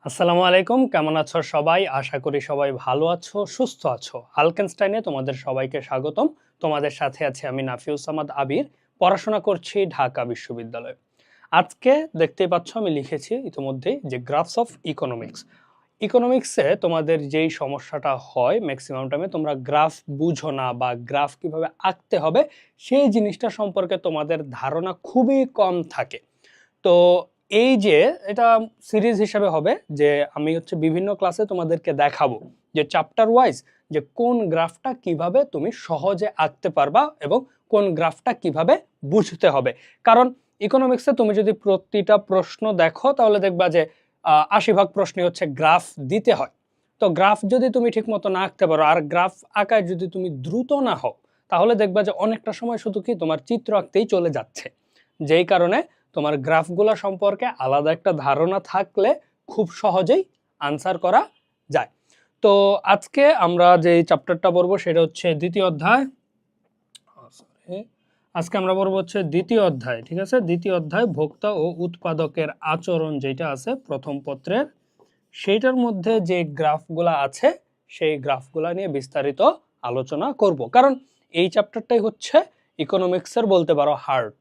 আসসালামু আলাইকুম, কেমন আছো সবাই? আশা করি সবাই ভালো আছো, সুস্থ আছো। আলকেনস্টাইনে তোমাদের সবাইকে স্বাগতম। তোমাদের সাথে আছি আমি নাফিউস সামাদ আবির। পড়াশোনা করছি ঢাকা বিশ্ববিদ্যালয়ে। আজকে দেখতেই পাচ্ছ আমি লিখেছি ইতিমধ্যেই যে গ্রাফস অফ ইকোনমিক্স। ইকোনমিক্সে তোমাদের যেই সমস্যাটা হয় ম্যাক্সিমাম টাইমে তোমরা গ্রাফ বুঝো না বা গ্রাফ কিভাবে আঁকতে হবে সেই জিনিসটা সম্পর্কে তোমাদের ধারণা খুবই কম থাকে। তো এই যে এটা সিরিজ হিসাবে হবে যে আমি বিভিন্ন ক্লাসে তোমাদেরকে দেখাবো যে চ্যাপ্টার ওয়াইজ যে কোন গ্রাফটা কিভাবে তুমি সহজে আঁকতে পারবা এবং কোন গ্রাফটা কিভাবে বুঝতে হবে। কারণ ইকোনমিক্সে তুমি যদি প্রতিটা প্রশ্ন দেখো তাহলে দেখবা যে ৮০ ভাগ প্রশ্নই হচ্ছে গ্রাফ দিতে হয়। তো গ্রাফ যদি তুমি ঠিক মতো না আঁকতে পারো আর গ্রাফ আঁকায় যদি তুমি দ্রুত না হও তাহলে দেখবা যে অনেকটা সময় শুধু কি তোমার চিত্র আঁকতেই চলে যাচ্ছে। যেই কারণে তোমার গ্রাফগুলো সম্পর্কে আলাদা একটা ধারণা থাকলে খুব সহজেই আনসার করা যায়। তো আজকে আমরা যে চ্যাপ্টারটা পড়বো সেটা হচ্ছে দ্বিতীয় অধ্যায়। আজকে আমরা পড়বো হচ্ছে দ্বিতীয় অধ্যায়, ঠিক আছে? দ্বিতীয় অধ্যায় ভোক্তা ও উৎপাদকের আচরণ যেটা আছে প্রথম পত্রের, সেইটার মধ্যে যে গ্রাফগুলা আছে সেই গ্রাফগুলা নিয়ে বিস্তারিত আলোচনা করব। কারণ এই চ্যাপ্টারটাই হচ্ছে ইকোনমিক্সের বলতে পারো হার্ট।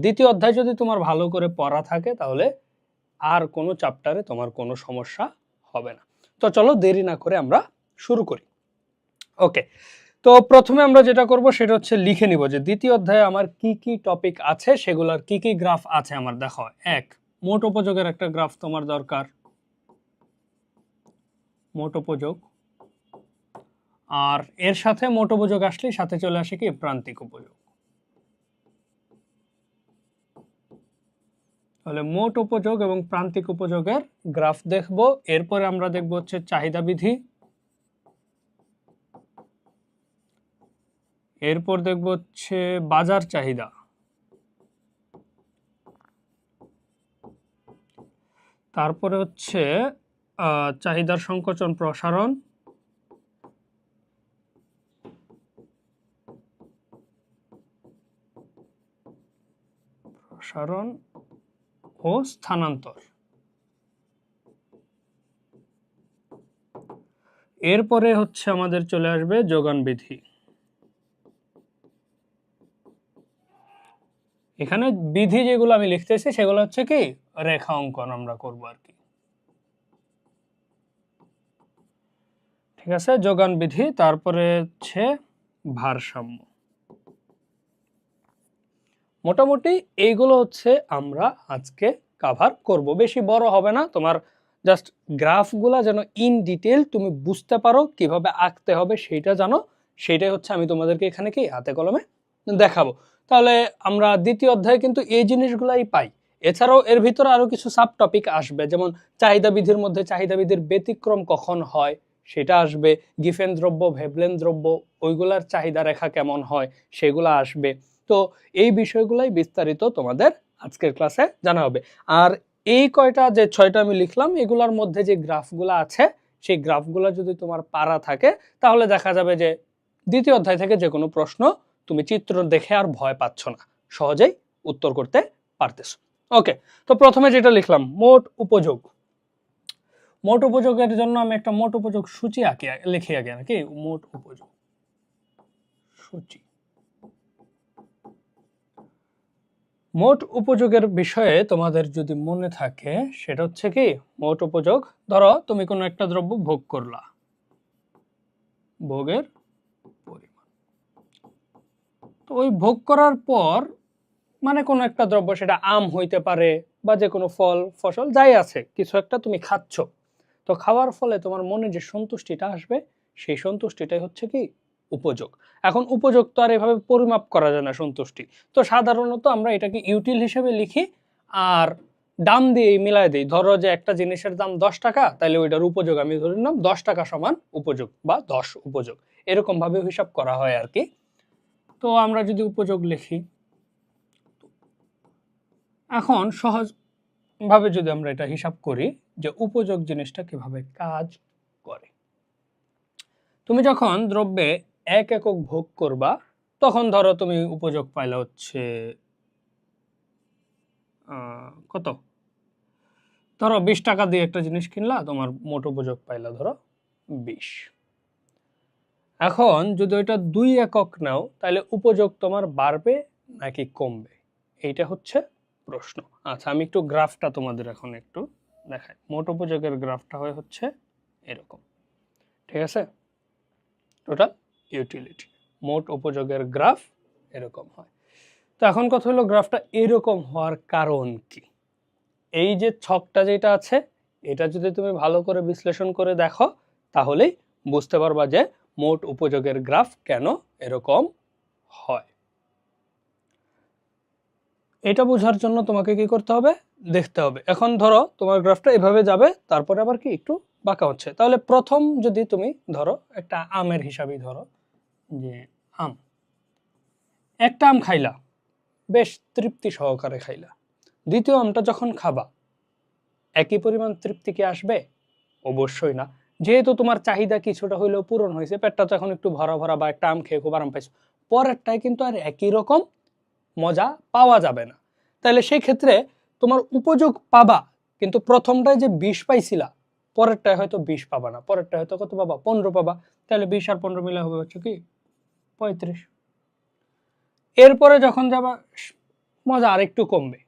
দ্বিতীয় অধ্যায় যদি তোমার ভালো করে পড়া থাকে তাহলে আর কোনো চ্যাপ্টারে তোমার কোনো সমস্যা হবে না। তো চলো দেরি না করে আমরা শুরু করি। ওকে, তো প্রথমে আমরা যেটা করব সেটা হচ্ছে লিখে নিব যে দ্বিতীয় অধ্যায়ে আমার কি কি টপিক আছে, সেগুলোর কি কি গ্রাফ আছে আমার। দেখো, এক, মোট উপযোগের একটা গ্রাফ তোমার দরকার, মোট উপযোগ। আর এর সাথে মোট উপযোগ আসলে সাথে চলে আসে কি প্রান্তিক উপযোগ। তাহলে মোট উপযোগ এবং প্রান্তিক উপযোগের গ্রাফ দেখব। এরপরে আমরা দেখব হচ্ছে চাহিদা বিধি। এরপর দেখব হচ্ছে বাজার চাহিদা। তারপরে হচ্ছে চাহিদার সংকোচন প্রসারণ। প্রসারণ ও স্থানান্তর। এরপরে হচ্ছে আমাদের চলে আসবে যোগান বিধি। এখানে বিধি যেগুলো আমি লিখতেছি সেগুলো হচ্ছে কি রেখা অঙ্কন আমরা করব আর কি, ঠিক আছে? যোগান বিধি, তারপরে হচ্ছে ভারসাম্য। মোটামুটি এইগুলো হচ্ছে আমরা আজকে কাভার করব। বেশি বড় হবে না, তোমার জাস্ট গ্রাফগুলা যেন ইন ডিটেল তুমি বুঝতে পারো, কিভাবে আঁকতে হবে সেইটা জানো, সেইটাই হচ্ছে আমি তোমাদেরকে এখানে কি হাতে কলমে দেখাবো। তাহলে আমরা দ্বিতীয় অধ্যায়ে কিন্তু এই জিনিসগুলাই পাই। এছাড়াও এর ভিতরে আরো কিছু সাব টপিক আসবে, যেমন চাহিদা বিধির মধ্যে চাহিদা বিধির ব্যতিক্রম কখন হয় সেটা আসবে, গিফেন দ্রব্য ভেবলেন দ্রব্য ওইগুলার চাহিদা রেখা কেমন হয় সেগুলো আসবে। তো এই বিষয়গুলাই বিস্তারিত তোমাদের আজকের ক্লাসে জানা হবে। আর এই কয়টা যে 6টা আমি লিখলাম এগুলোর মধ্যে যে গ্রাফগুলো আছে সেই গ্রাফগুলো যদি তোমার পারা থাকে তাহলে দেখা যাবে যে দ্বিতীয় অধ্যায় থেকে যে কোনো প্রশ্ন তুমি চিত্র দেখে আর ভয় পাচ্ছ না, সহজেই উত্তর করতে পারতেছো। ওকে, তো প্রথমে যেটা লিখলাম মোট উপযোগ। মোট উপযোগের জন্য আমি একটা মোট উপযোগ সূচি লিখি আগে নাকি। মোট উপযোগ সূচি। মোট উপযোগের বিষয়ে তোমাদের যদি মনে থাকে সেটা হচ্ছে কি মোট উপযোগ, ধরো তুমি কোনো একটা দ্রব্য ভোগ করলা, ভোগের পরিমাণ। তো ওই ভোগ করার পর মানে কোনো একটা দ্রব্য, সেটা আম হইতে পারে বা যে কোনো ফল ফসল যাই আছে, কিছু একটা তুমি খাচ্ছ। তো খাওয়ার ফলে তোমার মনে যে সন্তুষ্টিটা আসবে সেই সন্তুষ্টিটাই হচ্ছে কি উপযোগ। এখন উপযোগ তো আর এভাবে পরিমাপ করা যায় না সন্তুষ্টি, তো সাধারণত আমরা এটাকে ইউটিল হিসেবে লিখি আর দাম দিয়ে মিলাই দিই। ধরো যে একটা জিনিসের দাম 10 টাকা, তাহলে ওইটার উপযোগ আমি ধরে নিলাম 10 টাকা সমান উপযোগ বা 10 উপযোগ, এরকম ভাবে হিসাব করা হয় আর কি। তো আমরা যদি উপযোগ লিখি, এখন সহজ ভাবে যদি আমরা এটা হিসাব করি যে উপযোগ জিনিসটা কিভাবে কাজ করে। তুমি যখন দ্রব্যে 1 একক ভোগ করবা তখন ধরো তুমি উপযোগ পাইলে হচ্ছে কত ধরো 20 টাকা দিয়ে একটা জিনিস কিনলা, তোমার মোট উপযোগ পাইলা ধরো 20। এখন যদি ওইটা 2 একক নাও তাহলে উপযোগ তোমার বাড়বে নাকি কমবে, এইটা হচ্ছে প্রশ্ন। আচ্ছা, আমি একটু গ্রাফটা তোমাদের এখন একটু দেখাই। মোট উপযোগের গ্রাফটা হচ্ছে এরকম, ঠিক আছে? টোটাল ইউটিলিটি, মোট উপযোগের গ্রাফ এরকম হয়। তো এখন কথা হলো গ্রাফটা এরকম হওয়ার কারণ কি? এই যে ছকটা যেটা আছে, এটা যদি তুমি ভালো করে বিশ্লেষণ করে দেখো তাহলেই বুঝতে পারবা যে মোট উপযোগের গ্রাফ কেন এরকম হয়। এটা বোঝার জন্য তোমাকে কি করতে হবে, দেখতে হবে। এখন ধরো তোমার গ্রাফটা এভাবে যাবে, তারপরে আবার কি একটু বাঁকা হচ্ছে। তাহলে প্রথম যদি তুমি ধরো একটা আমের হিসাবেই ধরো যে আম, একটা আম খাইলা, বেশ তৃপ্তি সহকারে খাইলা। দ্বিতীয় আমটা যখন খাবা, একই পরিমাণ তৃপ্তি কি আসবে? অবশ্যই না। যেহেতু তোমার চাহিদা কিছুটা হইলেও পূরণ হয়েছে, পেটটা তো এখন একটু ভরা ভরা বা একটা আম খেয়ে খুব আরাম পাইছো, পরেরটায় কিন্তু আর একই রকম মজা পাওয়া যাবে না। তাহলে সেই ক্ষেত্রে তোমার উপযোগ পাবা, কিন্তু প্রথমটায় যে 20 পাইছিলা, পরেরটায় হয়তো 20 পাবা না, পরেরটায় হয়তো কত পাবা, 15 পাবা। তাহলে 20 আর 15 মিলে হবে হচ্ছে কি 35। এরপরে যখন যাবা মজা আরেকটু কমবে,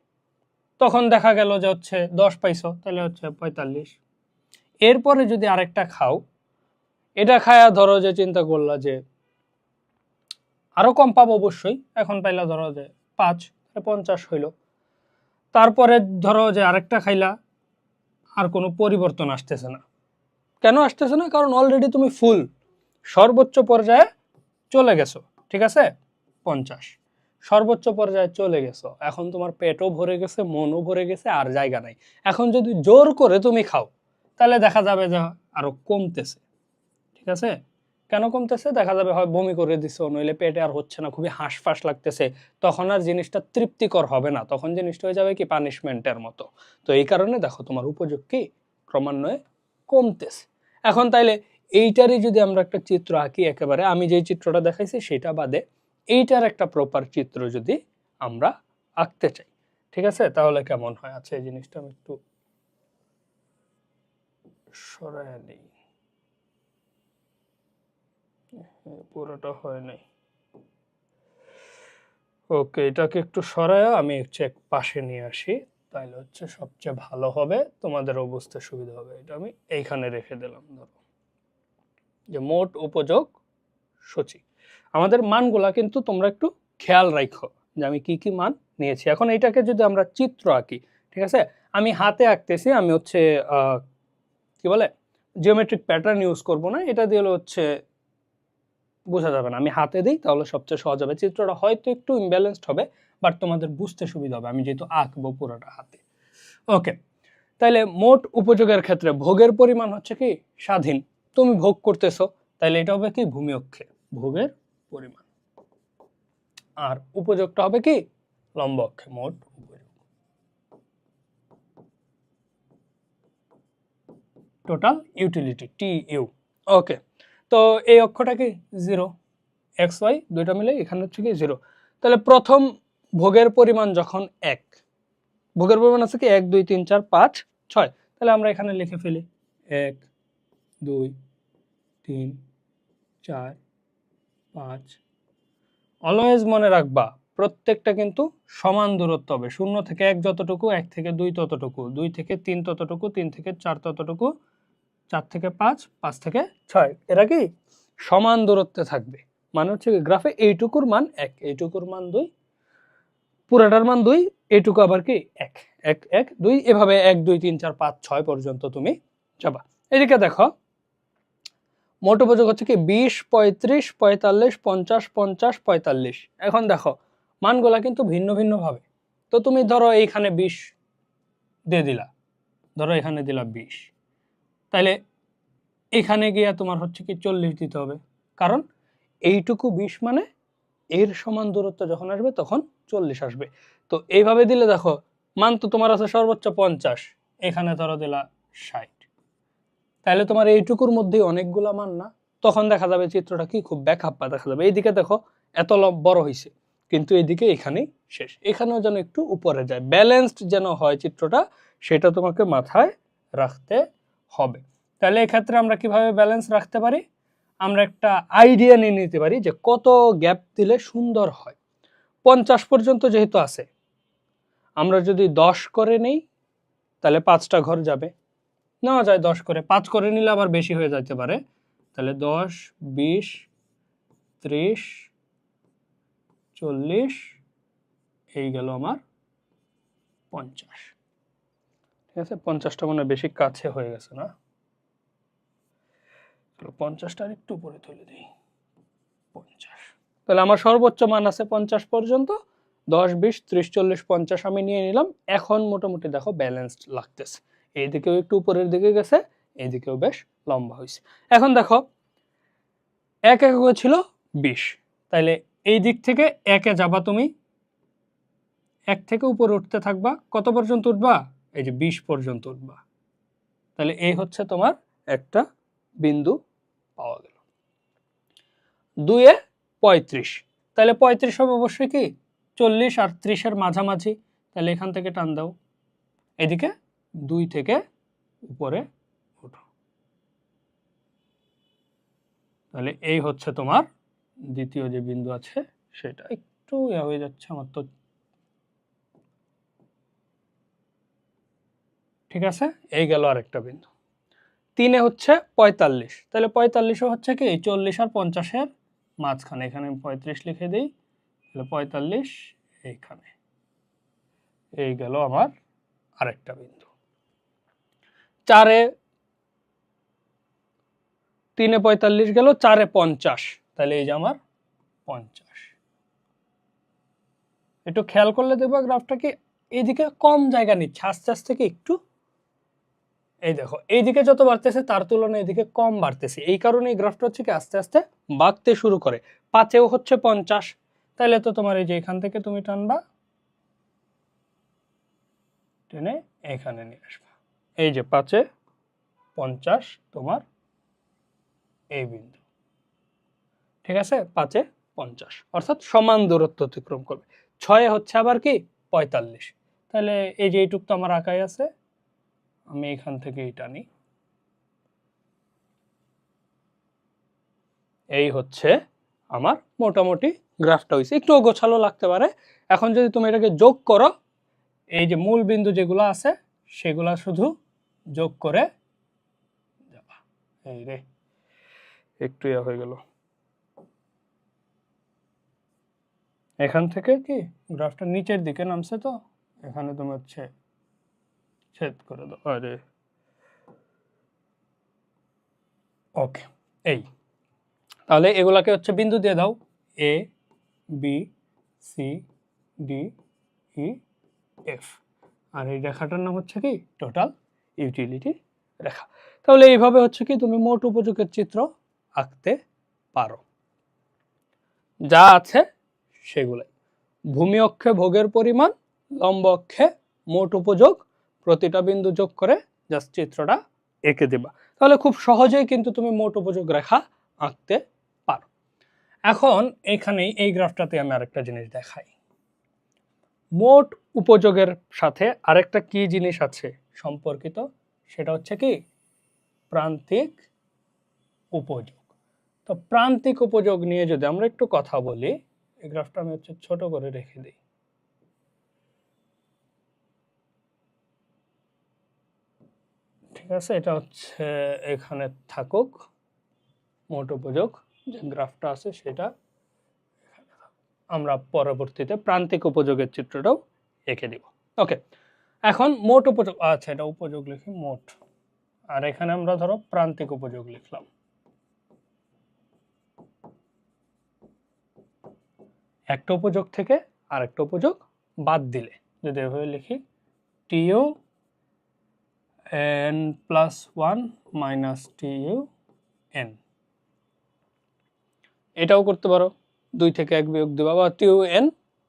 তখন দেখা গেল যে হচ্ছে 10 পাইছো, তাহলে হচ্ছে 45। এরপরে যদি আরেকটা খাও, এটা খায়া ধরো যে চিন্তা করলা যে আরো কম পাবো অবশ্যই, এখন পাইলা ধরো যে 5, 50 হইলো। তারপরে ধরো যে আরেকটা খাইলা, আর কোনো পরিবর্তন আসতেছে না। কেন আসতেছে না? কারণ অলরেডি তুমি ফুল সর্বোচ্চ পর্যায়ে চলে গেছো, ঠিক আছে? 50 সর্বোচ্চ পর্যায়ে চলে গেছো, এখন তোমার পেটও ভরে গেছে, মনও ভরে গেছে, আর জায়গা নাই। এখন যদি জোর করে তুমি খাও, তাহলে দেখা যাবে যে আরো কমতেছে, ঠিক আছে? কেন কমতেছে? দেখা যাবে হয় বমি করে দিছো, নইলে পেটে আর হচ্ছে না, খুবই হাঁসফাঁস লাগতেছে, তখন আর জিনিসটা তৃপ্তিকর হবে না, তখন জিনিসটা হয়ে যাবে কি পানিশমেন্টের মতো। তো এই কারণে দেখো তোমার উপযোগ কি ক্রমান্বয়ে কমতেছে। এখন তাইলে এইটারই যদি আমরা একটা চিত্র আঁকি, একেবারে আমি যেই চিত্রটা দেখাইছি সেটা বাদে এইটার একটা প্রপার চিত্র যদি আমরা আঁকতে চাই, ঠিক আছে, তাহলে কেমন হয়? আচ্ছা, এই জিনিসটা আমি একটু সরায় নিই, পুরোটা হয় নাই। ওকে, এটাকে একটু সরায় আমি হচ্ছে এক পাশে নিয়ে আসি, তাইলে হচ্ছে সবচেয়ে ভালো হবে, তোমাদেরও বুঝতে সুবিধা হবে। এটা আমি এইখানে রেখে দিলাম। ধরো যে মোট উপযোগ সূচি, আমাদের মানগুলা কিন্তু তোমরা একটু খেয়াল রাখো যে আমি কি কি মান নিয়েছি। এখন এটাকে যদি আমরা চিত্র আঁকি, ঠিক আছে, আমি হাতে আঁকতেছি, আমি হচ্ছে কি বলে জিওমেট্রিক প্যাটার্ন ইউজ করব না, এটা দিয়ে হচ্ছে বোঝা যাবে না, আমি হাতে দিই তাহলে সবচেয়ে সহজ হবে। চিত্রটা হয়তো একটু ইমব্যালেন্সড হবে, বাট তোমাদের বুঝতে সুবিধা হবে, আমি যেহেতু আঁকবো পুরোটা হাতে। ওকে, তাইলে মোট উপযোগের ক্ষেত্রে ভোগের পরিমাণ হচ্ছে কি স্বাধীন, তুমি ভোগ করতেছো, তাইলে এটা হবে কি ভূমি অক্ষে ভোগের পরিমাণ, আর উপযোগটা হবে কি লম্ব অক্ষে মোট উপযোগ, টোটাল ইউটিলিটি টি ইউ। ওকে, তো এই অক্ষটা কি 0, এক্স ওয়াই দুইটা মিলে এখানে হচ্ছে কি 0। তাহলে প্রথম ভোগের পরিমাণ যখন 1, ভোগের পরিমাণ আছে কি 1 2 3 4 5 6, তাহলে আমরা এখানে লিখে ফেলি 1 2 3 4 5। অলওয়েজ মনে রাখবা প্রত্যেকটা কিন্তু সমান দূরত্ব হবে, 0 থেকে 1 যতটুকু, 1 থেকে 2 ততটুকু, 2 থেকে 3 ততটুকু, 3 থেকে 4 ততটুকু, 4 থেকে 5, 5 থেকে 6, এরা কি সমান দূরত্বে থাকবে। মানে হচ্ছে গ্রাফে এইটুকুর মান 1, এইটুকুর মান 2, পুরাটার মান 2, এইটুকু আবার কি 1 1 1 2, এভাবে 1 2 3 4 5 6 পর্যন্ত তুমি যাবা। এদিকে দেখো মোট উপযোগ হচ্ছে কি 20 35 45 50 50 45। এখন দেখো মানগুলা কিন্তু ভিন্ন ভিন্ন ভাবে, তো তুমি ধরো এইখানে 20 দিয়ে দিলা, ধরো এখানে দিলা 20, তাইলে এখানে গিয়া তোমার হচ্ছে কি 40 দিতে হবে, কারণ এইটুকু 20 মানে এর সমান দূরত্ব যখন আসবে তখন 40 আসবে। তো এইভাবে দিলে দেখো মান তো তোমার আছে সর্বোচ্চ 50, এখানে ধরো দিলা 60, তাহলে তোমার এইটুকুর মধ্যেই অনেকগুলা মান না, তখন দেখা যাবে চিত্রটা কি খুব ব্যাকআপা দেখা যাবে। এইদিকে দেখো এত বড় হয়েছে, কিন্তু এইদিকে এখানেই শেষ। এখানেও যেন একটু উপরে যায়, ব্যালেন্সড যেন হয় চিত্রটা, সেটা তোমাকে মাথায় রাখতে হবে। তাহলে এক্ষেত্রে আমরা কিভাবে ব্যালেন্স রাখতে পারি, আমরা একটা আইডিয়া নিয়ে নিতে পারি যে কত গ্যাপ দিলে সুন্দর হয়। 50 পর্যন্ত যেহেতু আছে, আমরা যদি 10 করে নেই তাহলে 5টা ঘর যাবে, নেওয়া যায় 10 করে, 5 করে নিলে আবার বেশি হয়ে যেতে পারে। তাহলে 10, 20, 30, 40, এই গেল আমার 50। ঠিক আছে, 50টা মনে বেশি কাছে হয়ে গেছে না, 50টা একটু উপরে তুলে দিই, 50। তাহলে আমার সর্বোচ্চ মান আছে 50 পর্যন্ত, 10, 20, 30, 40, 50 আমি নিয়ে নিলাম। এখন মোটামুটি দেখো ব্যালেন্সড লাগতেছে, এইদিকেও একটু উপরের দিকে গেছে, এইদিকেও বেশ লম্বা হয়েছে। এখন দেখো এক একক ছিল 20, তাইলে এই দিক থেকে একে যাবা তুমি, এক থেকে উপরে উঠতে থাকবা, কত পর্যন্ত উঠবা, এই যে 20 পর্যন্ত উঠবা। তাহলে এই হচ্ছে তোমার একটা বিন্দু পাওয়া গেল। 2-এ 35, তাহলে 35 হবে অবশ্যই কি 40 আর 30-এর মাঝামাঝি। তাহলে এখান থেকে টান দাও, এদিকে 2 থেকে উপরে ওঠো। তাহলে এই হচ্ছে তোমার দ্বিতীয় যে বিন্দু আছে সেটা। একটু হয়ে যাচ্ছে আমার তো, ঠিক আছে, এই গেল আরেকটা বিন্দু। 3-এ হচ্ছে 45, তাহলে 45ও হচ্ছে কি 40 আর 50-এর মাঝখানে, এখানে আমি 35 লিখে দিই, তাহলে 45 এইখানে। এই গেল আমার আরেকটা বিন্দু। 4-এ 3-এ 45 গেল, 4-এ 50, তাহলে এই যে আমার 50। একটু খেয়াল করলে দেখবা গ্রাফটা কি এইদিকে কম জায়গা নিচ্ছে আস্তে আস্তে, কি একটু এই দেখো এইদিকে যত বাড়তেছে তার তুলনায় এদিকে কম বাড়তেছে, এই কারণে এই গ্রাফটা হচ্ছে কি আস্তে আস্তে বাড়তে শুরু করে। 5-এও হচ্ছে 50, তাহলে তো তোমার এই যে এখান থেকে তুমি টানবা, টেনে এখানে নিয়ে আসবা, এই যে 5-এ 50 তোমার এই বিন্দু। ঠিক আছে, 5-এ 50 অর্থাৎ সমান দূরত্ব অতিক্রম করবে। 6-এ হচ্ছে আবার কি 45, তাহলে এই যে এইটুক তো আমার আঁকাই আছে, আমি এখান থেকে এটা নিই, এই হচ্ছে আমার মোটামুটি গ্রাফটা হয়েছে। একটু গোছালো লাগতে পারে। এখন যদি তুমি এটাকে যোগ করো, এই যে মূল বিন্দু যেগুলো আছে সেগুলা শুধু যোগ করে যাবা। এই রে একটু হয়ে গেল, এখান থেকে কি গ্রাফটা নিচের দিকে নামছে, তো এখানে তুমি হচ্ছে ছেদ করে দাও। আরে ওকে, এই তাহলে এগুলাকে হচ্ছে বিন্দু দিয়ে দাও, A B C D E F, আর এই রেখাটার নাম হচ্ছে কি টোটাল ইউটিলিটি রেখা। তাহলে এইভাবে হচ্ছে কি তুমি মোট উপযোগের চিত্র আঁকতে পারো। যা আছে সেগুলাই, ভূমি অক্ষে ভোগের পরিমাণ, লম্ব অক্ষে মোট উপযোগ, প্রতিটা বিন্দু যোগ করে জাস্ট চিত্রটা এঁকে দেবা। তাহলে খুব সহজেই কিন্তু তুমি মোট উপযোগ রেখা আঁকতে পারো। এখন এখানেই এই গ্রাফটাতে আমি আরেকটা জিনিস দেখাই, মোট উপযোগের সাথে আরেকটা কি জিনিস আছে সম্পর্কিত, সেটা হচ্ছে কি প্রান্তিক উপযোগ। তো প্রান্তিক উপযোগ নিয়ে যদি আমরা একটু কথা বলি, এই গ্রাফটা আমি হচ্ছে ছোট করে রেখে দিই। ঠিক আছে, এটা হচ্ছে এখানে থাকুক, মোট উপযোগ যে গ্রাফটা আছে সেটা আমরা পরবর্তীতে প্রান্তিক উপযোগের চিত্রটাও এঁকে দিব। ওকে, এখন মোট উপযোগ, আচ্ছা এটা উপযোগ লিখি মোট, আর এখানে আমরা ধরো প্রান্তিক উপযোগ লিখলাম। একটা উপযোগ থেকে আরেকটা উপযোগ বাদ দিলে যদি এভাবে লিখি, TU N plus 1 minus TU N, এটাও করতে পারো, 2 থেকে 1 বিয়োগ দিবা, বা TU N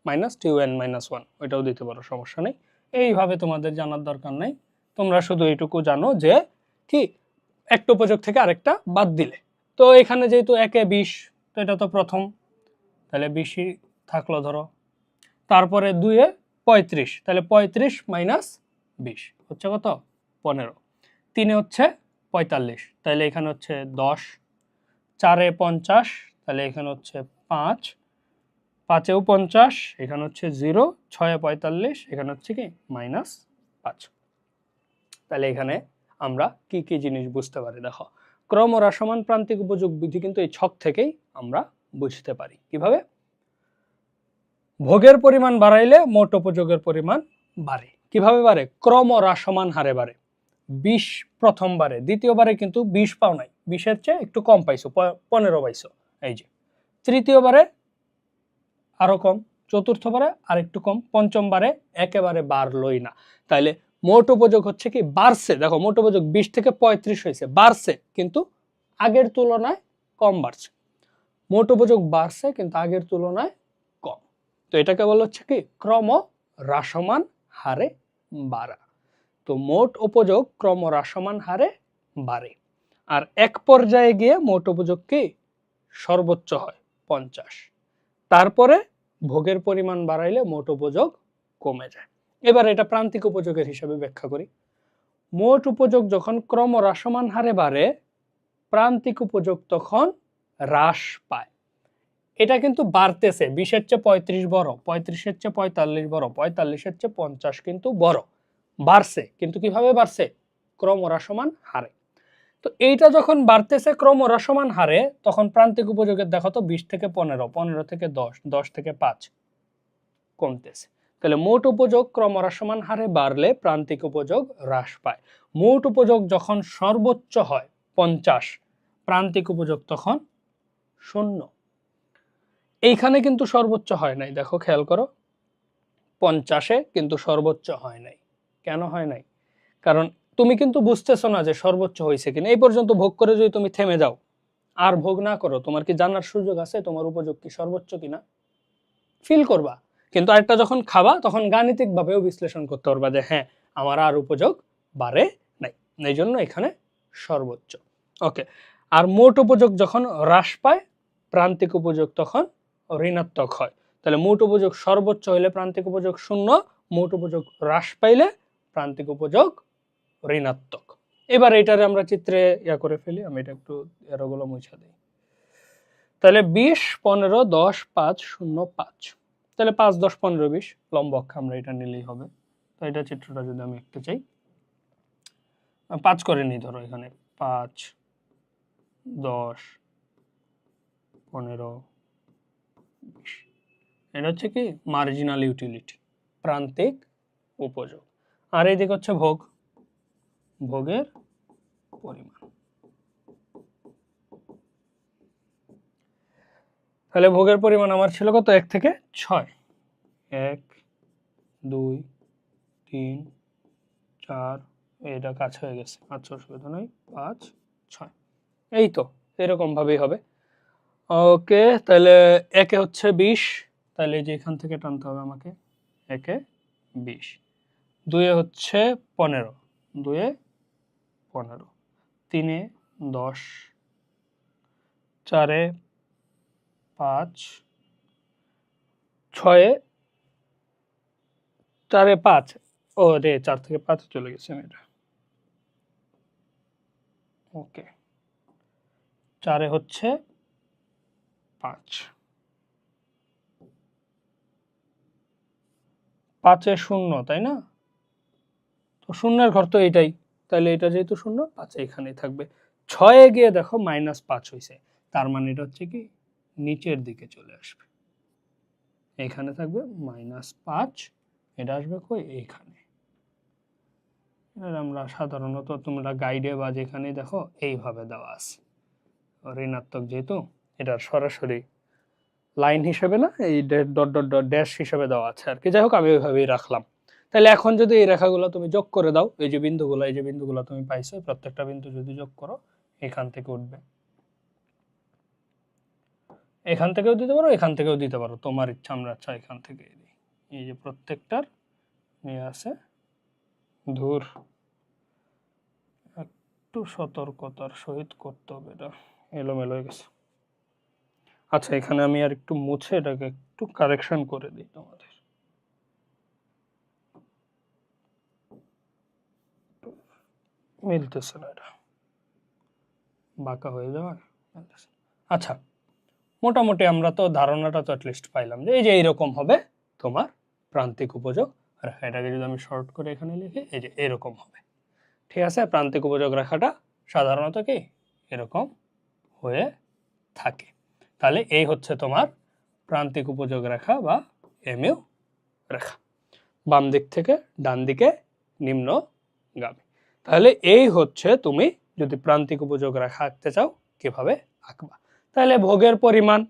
minus TU N minus 1 ওইটাও দিতে পারো, সমস্যা নেই। এইভাবে তোমাদের জানার দরকার নাই, তোমরা শুধু এইটুকু জানো যে কি একটা উপযোগ থেকে আরেকটা বাদ দিলে। তো এখানে যেহেতু 1-এ 20, তো এটা তো প্রথম, তাহলে 20ই থাকলো ধরো, তারপরে 2 এ 35, তাহলে 35 মাইনাস 20 হচ্ছে কত 15, 3 এ হচ্ছে 45, তাহলে এখানে হচ্ছে 10, 4 এ 50, তাহলে এখানে হচ্ছে 5, 5 এও 50, এখানে হচ্ছে 0, 6 এ 45, এখানে হচ্ছে কি মাইনাস 5। তাহলে এখানে আমরা কি কি জিনিস বুঝতে পারি দেখো, ক্রম ও হ্রাসমান প্রান্তিক উপযোগ বিধি কিন্তু এই ছক থেকেই আমরা বুঝতে পারি। কিভাবে? ভোগের পরিমাণ বাড়াইলে মোট উপযোগের পরিমাণ বাড়ে। কিভাবে বাড়ে? ক্রম ও হ্রাসমান হারে বাড়ে। 20 প্রথমবারে, দ্বিতীয়বারে কিন্তু 20 পাও নাই, 20-এর চেয়ে একটু কম পাইছো, 15 পাইছো, এই যে। তৃতীয়বারে আরো কম, চতুর্থবারে আরেকটু কম, পঞ্চমবারে একেবারে বাড়লই না। তাইলে মোট উপযোগ হচ্ছে কি বাড়ছে, দেখো মোট উপযোগ 20 থেকে 35 হয়েছে, বাড়ছে কিন্তু আগের তুলনায় কম বাড়ছে। মোট উপযোগ বাড়ছে কিন্তু আগের তুলনায় কম, তো এটাকে বলা হচ্ছে কি ক্রম হ্রাসমান হারে বাড়া। তো মোট উপযোগ ক্রম হ্রাসমান হারে বাড়ে, আর এক পর্যায়ে গিয়ে মোট উপযোগ কি সর্বোচ্চ হয় 50, তারপরে ভোগের পরিমাণ বাড়াইলে মোট উপযোগ কমে যায়। এবার এটা প্রান্তিক উপযোগের হিসাবে ব্যাখ্যা করি। মোট উপযোগ যখন ক্রম হ্রাসমান হারে বাড়ে, প্রান্তিক উপযোগ তখন হ্রাস পায়। এটা কিন্তু বাড়তেছে, 20-এর চেয়ে 35 বড়, 35-এর চেয়ে 45 বড়, 45-এর চেয়ে 50 কিন্তু বড়, বাড়ছে, কিন্তু কিভাবে বাড়ছে? ক্রম হ্রাসমান হারে। তো এইটা যখন বাড়তেছে ক্রম হ্রাসমান হারে, তখন প্রান্তিক উপযোগের দেখো তো 20 থেকে 15, 15 থেকে 10, 10 থেকে 5 কমতেছে। তাহলে মোট উপযোগ ক্রম হ্রাসমান হারে বাড়লে প্রান্তিক উপযোগ হ্রাস পায়। মোট উপযোগ যখন সর্বোচ্চ হয় 50, প্রান্তিক উপযোগ তখন 0। এইখানে কিন্তু সর্বোচ্চ হয় নাই, দেখো খেয়াল করো, 50-এ কিন্তু সর্বোচ্চ হয় নাই। কেন হয় নাই? কারণ তুমি কিন্তু বুঝতেছো না যে সর্বোচ্চ হয়েছে কিনা। এই পর্যন্ত ভোগ করে যদি তুমি থেমে যাও, আর ভোগ না করো, তোমার কি জানার সুযোগ আছে তোমার উপযোগ কি সর্বোচ্চ কিনা? ফিল করবা, কিন্তু আরেকটা যখন খাবা তখন গাণিতিক ভাবেও বিশ্লেষণ করতে পারবা যে হ্যাঁ আমার আর উপযোগ বাড়ে নাই, এই জন্য এখানে সর্বোচ্চ। ওকে, আর মোট উপযোগ যখন হ্রাস পায়, প্রান্তিক উপযোগ তখন ঋণাত্মক হয়। তাহলে মোট উপযোগ সর্বোচ্চ হইলে প্রান্তিক উপযোগ 0, মোট উপযোগ হ্রাস পাইলে প্রান্তিক উপযোগ ঋণাত্মক। এবার এটারে আমরা চিত্রে করে ফেলি, আমি এটা একটু এরোগুলো মুছে দিই। তাহলে 20, 15, 10, 5, 0, 5, তাহলে 5, 10, 15, 20 লম্ব অক্ষ আমরা এটা নিলেই হবে। তো এটা চিত্রটা যদি আমি একটু চাই, 5 করে নিই, ধরো এখানে 5, 10, 15, 20, এটা হচ্ছে কি মার্জিনাল ইউটিলিটি, প্রান্তিক উপযোগ। আর এইদিকে হচ্ছে ভোগ, ভোগের পরিমাণ। তাহলে ভোগের পরিমাণ আমার ছিল কত? 1 থেকে 6, 1, 2, 3, 4, এটা কাজ হয়ে গেছে, আচ্ছা অসুবিধা নয়, 5, 6, এই তো এরকম ভাবেই হবে। ওকে, তাহলে একে হচ্ছে 20, তাহলে যে এখান থেকে টানতে হবে আমাকে, একে 20, 2 এ হচ্ছে 15, 2 এ 15, 3 এ 10, 4 এ 5, 6 এ 4 এ 5, ও রে 4 থেকে 5 চলে গেছে এটা। ওকে, 4 এ হচ্ছে 5, 5 এ 0, তাই না? তো শূন্যের ঘর তো এইটাই, তাহলে এটা যেহেতু 0, 5 এখানেই থাকবে। 6 এ গিয়ে দেখো -5 হয়েছে, তার মানে এটা হচ্ছে কি নিচের দিকে চলে আসবে, এখানে থাকবে -5, এটা আসবে কই এইখানে। আমরা সাধারণত তোমরা গাইডে বা যেখানে দেখো এইভাবে দেওয়া আছে, ঋণাত্মক যেহেতু এটা সরাসরি লাইন হিসেবে না, এই ডট ডট ডট ড্যাশ হিসেবে দেওয়া আছে আর কি। যাই হোক, আমি ওইভাবেই রাখলাম। তাহলে এখন যদি এই রেখাগুলো তুমি যোগ করে দাও, এই যে বিন্দুগুলো তুমি পাইছো, প্রত্যেকটা বিন্দু যদি যোগ করো এখান থেকে উঠবে, এখান থেকেও দিতে পারো, এখান থেকেও দিতে পারো, তোমার ইচ্ছা। আমরা আচ্ছা এখান থেকে এই যে প্রত্যেকটার নিয়ে আছে, ধুর একটু সতর্কতার সহিত করতে হবে, এটা এলোমেলো হয়ে গেছে। আচ্ছা, এখানে আমি আর একটু মুছে এটাকে একটু কারেকশন করে দিই তোমাদের। মিলতেছে না, এটা বাঁকা হয়ে যাওয়ার। আচ্ছা, মোটামুটি আমরা তো ধারণাটা তো অ্যাটলিস্ট পাইলাম যে এই যে এইরকম হবে তোমার প্রান্তিক উপযোগ রেখা। এটাকে যদি আমি শর্ট করে এখানে লিখি, এই যে এরকম হবে। ঠিক আছে, প্রান্তিক উপযোগ রেখাটা সাধারণত কি এরকম হয়ে থাকে। তাহলে এই হচ্ছে তোমার প্রান্তিক উপযোগ রেখা বা এমইউ রেখা, বাম দিক থেকে ডান দিকে নিম্নগামী। তাহলে এই হচ্ছে তুমি যদি প্রান্তিক উপযোগ রেখা আঁকতে চাও কিভাবে আঁকবা। তাহলে ভোগের পরিমাণ,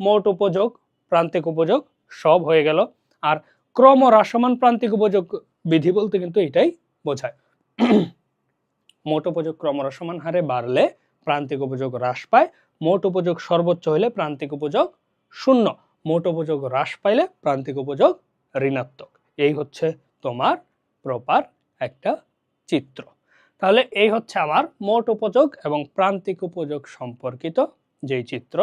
মোট উপযোগ, প্রান্তিক উপযোগ সব হয়ে গেল। আর ক্রমহ্রাসমান প্রান্তিক উপযোগ বিধি বলতে কিন্তু এটাই বোঝায়। মোট উপযোগ ক্রমহ্রাসমান হারে বাড়লে প্রান্তিক উপযোগ হ্রাস পায়, মোট উপযোগ সর্বোচ্চ হলে প্রান্তিক উপযোগ শূন্য, মোট উপযোগ হ্রাস পাইলে প্রান্তিক উপযোগ ঋণাত্মক। এই হচ্ছে তোমার প্রপার একটা চিত্র। তাহলে এই হচ্ছে আমার মোট উপযোগ এবং প্রান্তিক উপযোগ সম্পর্কিত যেই চিত্র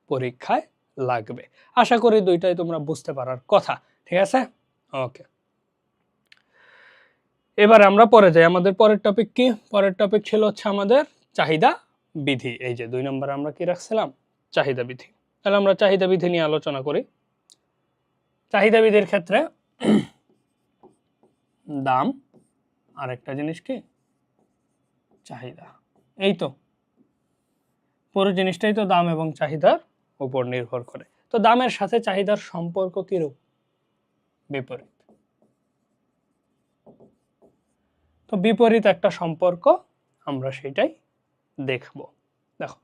পরীক্ষায় লাগবে। আশা করি দুইটাই তোমরা বুঝতে পারার কথা। ঠিক আছে, ওকে। এবার আমরা পরে যাই। আমাদের পরের টপিক কি? পরের টপিক ছিল হচ্ছে আমাদের চাহিদা বিধি। এই যে 2 নম্বরে আমরা কি রাখছিলাম? চাহিদা বিধি। তাহলে আমরা চাহিদা বিধি নিয়ে আলোচনা করি। চাহিদা বিধির ক্ষেত্রে দাম আর একটা জিনিস কি চাহিদা, এই তো পুরো জিনিসটাই তো দাম এবং চাহিদার উপর নির্ভর করে। তো দামের সাথে চাহিদার সম্পর্ক কিরূপ? বিপরীত। তো বিপরীত একটা সম্পর্ক, আমরা সেটাই দেখব। দেখো,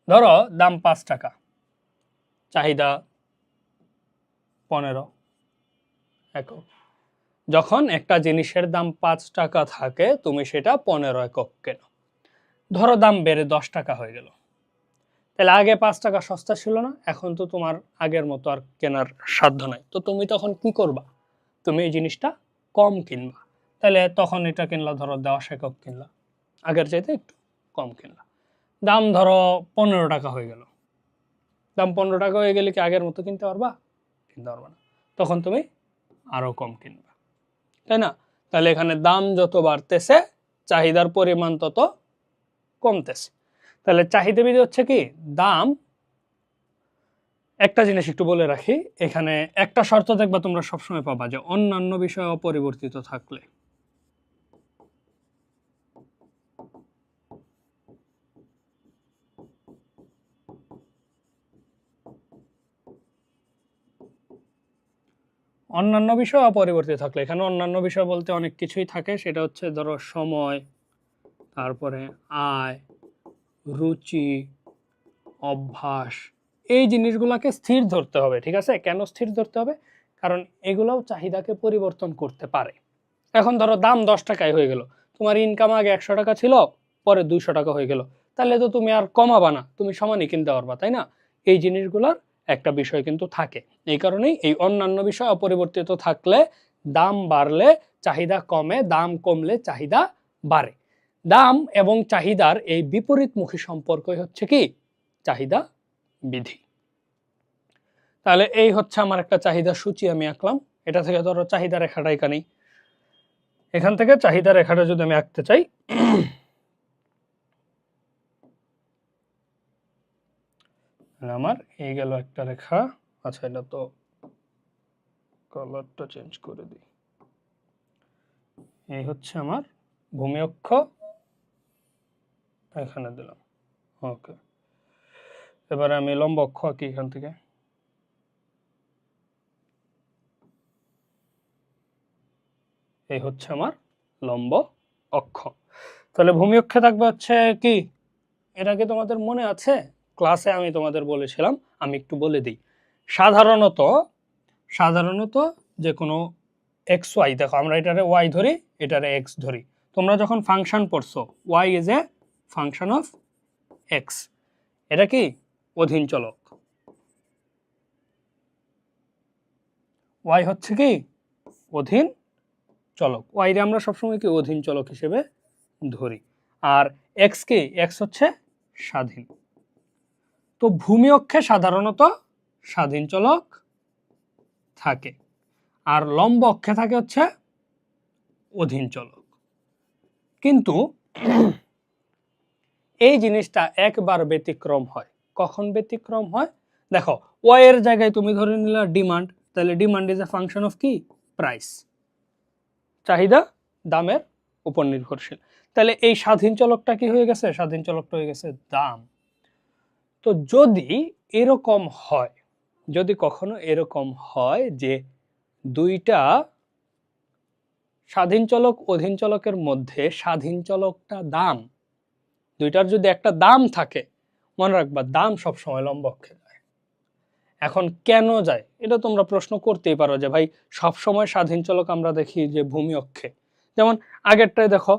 ধরো দাম 5 টাকা, চাহিদা 15 একক। যখন একটা জিনিসের দাম 5 টাকা থাকে তুমি সেটা 15 একক কেনো। ধরো দাম বেড়ে 10 টাকা হয়ে গেল, তাহলে আগে 5 টাকা সস্তা ছিল না, এখন তো তোমার আগের মতো আর কেনার সাধ্য নাই। তো তুমি তখন কি করবা? তুমি এই জিনিসটা কম কিনবা। তাহলে তখন এটা কিনলা, ধরো 10 একক কিনলা, আগের চাইতে একটু কম কিনলা। দাম ধরো 15 টাকা হয়ে গেল, দাম 15 টাকা হয়ে গেলে কি আগের মতো কিনতে পারবা? কিনতে পারবা না, তখন তুমি আরো কম কিনবা, তাই না? তাহলে এখানে দাম যত বাড়তেছে চাহিদার পরিমাণ তত কমতেছে। তাহলে চাহিদা বিধি হচ্ছে কি, দাম, একটা জিনিস একটু বলে রাখি, এখানে একটা শর্ত দেখবা তোমরা সবসময় পাবা যে অন্যান্য বিষয় অপরিবর্তিত থাকলে। অন্যান্য বিষয় অপরিবর্তিত থাকলে, এখানে অন্যান্য বিষয় বলতে অনেক কিছুই থাকে। সেটা হচ্ছে ধরো সময়, তারপরে আয়, রুচি, অভ্যাস, এই জিনিসগুলোকে স্থির ধরতে হবে। ঠিক আছে, কেন স্থির ধরতে হবে? কারণ এগুলোও চাহিদাকে পরিবর্তন করতে পারে। এখন ধরো দাম 10 টাকায় হয়ে গেল, তোমার ইনকাম আগে 100 টাকা ছিল, পরে 200 টাকা হয়ে গেল, তাহলে তো তুমি আর কমাবা না, তুমি সমানই কিনতে পারবা, তাই না? এই জিনিসগুলোর একটা বিষয় কিন্তু থাকে। এই কারণেই এই অন্যান্য বিষয় অপরিবর্তিত থাকলে দাম বাড়লে চাহিদা কমে, দাম কমলে চাহিদা বাড়ে। দাম এবং চাহিদার এই বিপরীতমুখী সম্পর্কই হচ্ছে কি চাহিদা বিধি। তাহলে এই হচ্ছে আমার একটা চাহিদা সূচি আমি আঁকলাম। এটা থেকে ধরো চাহিদা রেখাটা এখানেই, এখান থেকে চাহিদা রেখাটা যদি আমি আঁকতে চাই, আমার এই গেল একটা রেখা। আচ্ছা, এটা তো কালারটা চেঞ্জ করে দিই। এই হচ্ছে আমার ভূমি অক্ষ, এখানে দিলাম। ওকে, এবারে আমি লম্ব অক্ষ আঁকি এখান থেকে। এই হচ্ছে আমার লম্ব অক্ষ। তাহলে ভূমি অক্ষে থাকবে হচ্ছে কি, এটা কি তোমাদের মনে আছে? ক্লাসে আমি তোমাদের বলেছিলাম, আমি একটু বলে দিই। সাধারণত যে কোনো এক্স ওয়াই, দেখো আমরা এটারে ওয়াই ধরি, এটারে এক্স ধরি। তোমরা যখন ফাংশন পড়ছো, Y is a function of X, এটা কি অধীন চলক। ওয়াই হচ্ছে কি অধীন চলক, ওয়াইরে আমরা সবসময় কি অধীন চলক হিসেবে ধরি। আর এক্স কি, এক্স হচ্ছে স্বাধীন। তো ভূমি অক্ষে সাধারণত স্বাধীন চলক থাকে, আর লম্ব অক্ষে থাকে হচ্ছে অধীন চলক। কিন্তু এই জিনিসটা একবার ব্যতিক্রম হয়। কখন ব্যতিক্রম হয়? দেখো, ওয়াই এর জায়গায় তুমি ধরে নিলা ডিমান্ড, তাহলে demand is a function of কি? প্রাইস। চাহিদা দামের উপর নির্ভরশীল। তাহলে এই স্বাধীন চলকটা কি হয়ে গেছে? স্বাধীন চলকটা হয়ে গেছে দাম। তো যদি এরকম হয়, যদি কখনো এরকম হয় যে দুইটা স্বাধীন চলক অধীন চলকের মধ্যে স্বাধীন চলকটা দাম, দুইটার যদি একটা দাম থাকে, মনে রাখবা দাম সবসময় লম্ব অক্ষে যায়। এখন কেন যায় এটা তোমরা প্রশ্ন করতেই পারো যে ভাই সবসময় স্বাধীন চলক আমরা দেখি যে ভূমি অক্ষে। যেমন আগেরটাই দেখো,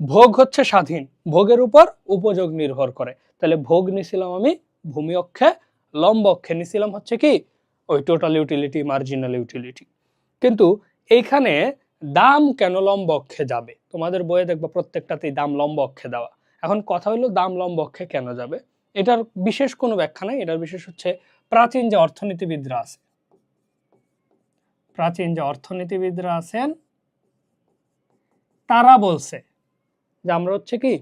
ভোগ হচ্ছে স্বাধীন, ভোগের উপর উপযোগ নির্ভর করে, তাহলে ভোগ নিছিলাম আমি ভূমি অক্ষে, লম্ব অক্ষে নিছিলাম হচ্ছে কি ওই টোটাল ইউটিলিটি, মার্জিনাল ইউটিলিটি। কিন্তু এইখানে দাম কেন লম্ব অক্ষে যাবে? তোমাদের বইয়ে দেখবো প্রত্যেকটাতেই দাম লম্ব অক্ষে দেওয়া। এখন কথা হলো দাম লম্ব অক্ষে কেন যাবে? এটার বিশেষ কোনো ব্যাখ্যা নাই। এটার বিশেষ হচ্ছে প্রাচীন যে অর্থনীতিবিদরা আছে, প্রাচীন যে অর্থনীতিবিদরা আছেন তারা বলছে যে আমরা হচ্ছে কি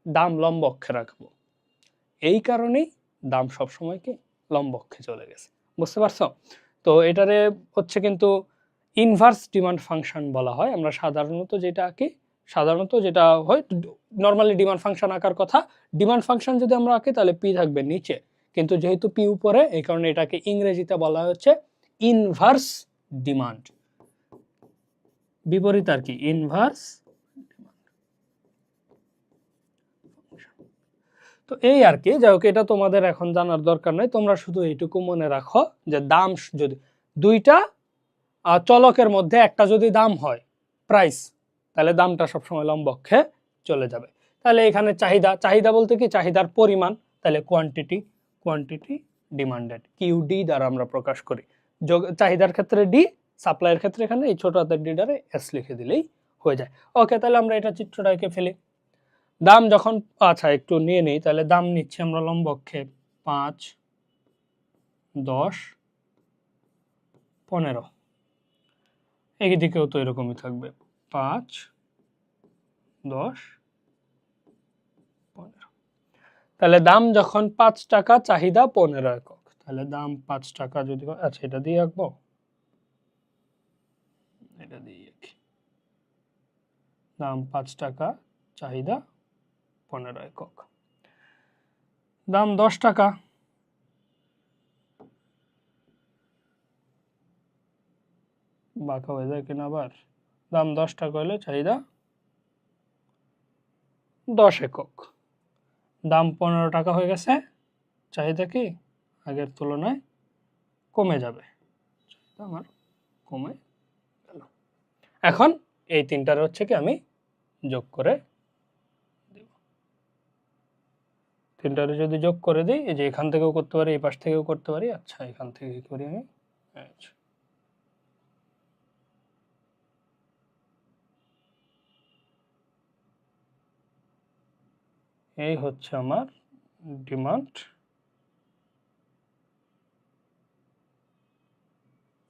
দাম লম্ব অক্ষে রাখবো, এই কারণেই দাম সবসময় কি লম্ব অক্ষে চলে গেছে। বুঝতে পারছো? তো এটারে হচ্ছে কিন্তু ইনভার্স ডিমান্ড ফাংশন বলা হয়। আমরা সাধারণত যেটা হয় নর্মালি ডিমান্ড ফাংশন আঁকার কথা, ডিমান্ড ফাংশন যদি আমরা আঁকি তাহলে পি থাকবে নিচে, কিন্তু যেহেতু পি উপরে এই কারণে এটাকে ইংরেজিতে বলা হচ্ছে ইনভার্স ডিমান্ড। বিপরীত আর কি, ইনভার্স। তো এই আর কি, যাই হোক এটা তোমাদের এখন জানার দরকার নাই, তোমরা শুধু এইটুকু মনে রাখো যে দাম যদি দুইটা চলকের মধ্যে একটা যদি দাম হয় প্রাইস, তাহলে দামটা সবসময় লম্ব অক্ষে চলে যাবে। তাহলে এখানে চাহিদা বলতে কি চাহিদার পরিমাণ, তাহলে কোয়ান্টিটি ডিমান্ডেড, কিউডি দ্বারা আমরা প্রকাশ করি। চাহিদার ক্ষেত্রে ডি, সাপ্লাইয়ের ক্ষেত্রে এখানে এই ছোট হাতের ডিটারে এস লিখে দিলেই হয়ে যায়। ওকে, তাহলে আমরা এটা চিত্রটা এঁকে ফেলি। দাম যখন, আচ্ছা একটু নিয়ে নেই, তাহলে দাম নিচ্ছি আমরা লম্ব অক্ষে 5, 10, 15, এই দিকেও তো এরকমই থাকবে 5, 10, 15। তাহলে দাম যখন 5 টাকা, চাহিদা 15 একক, তাহলে দাম 5 টাকা যদি, আচ্ছা এটা দিয়ে আঁকবো, এটা দিয়ে দাম 5 টাকা, চাহিদা 15 একক। দাম 10 টাকা, বাঁকা হয়ে যায় কিনা আবার, দাম 10 টাকা হলে চাহিদা 10 একক। দাম 15 টাকা হয়ে গেছে, চাহিদা কি আগের তুলনায় কমে যাবে, আমার কমে গেল। এখন এই তিনটার হচ্ছে কি আমি যোগ করে দেব, তিনটারে যদি যোগ করে দিই, এই যে এখান থেকেও করতে পারি, এই পাশ থেকেও করতে পারি, আচ্ছা এখান থেকে করি আমি, আচ্ছা এই হচ্ছে আমার ডিমান্ড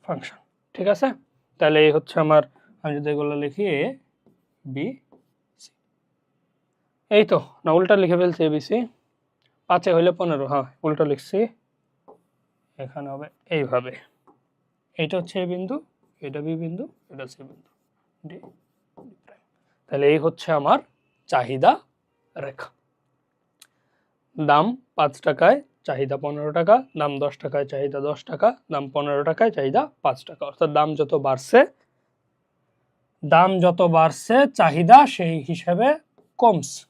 ফাংশন। ঠিক আছে, তাহলে এই হচ্ছে আমার, আমি যদি এগুলো লিখি এ বি সি, এই তো না উল্টা লিখে ফেলছি এবিসি, 5 হইলে 15, হ্যাঁ উল্টা লিখছি, এখানে হবে এইভাবে, এইটা হচ্ছে এ বিন্দু, এটা বি বিন্দু, এটা সি বিন্দু, ডি। তাহলে এই হচ্ছে আমার চাহিদা রেখা। দাম 5 টাকায়, চাহিদা 15 টাকা, দাম 10 টাকায়, চাহিদা 10 টাকা, দাম 15 টাকায়, চাহিদা 5 টাকা। অর্থাৎ দাম যত বাড়ছে চাহিদা সেই হিসাবে কমছে।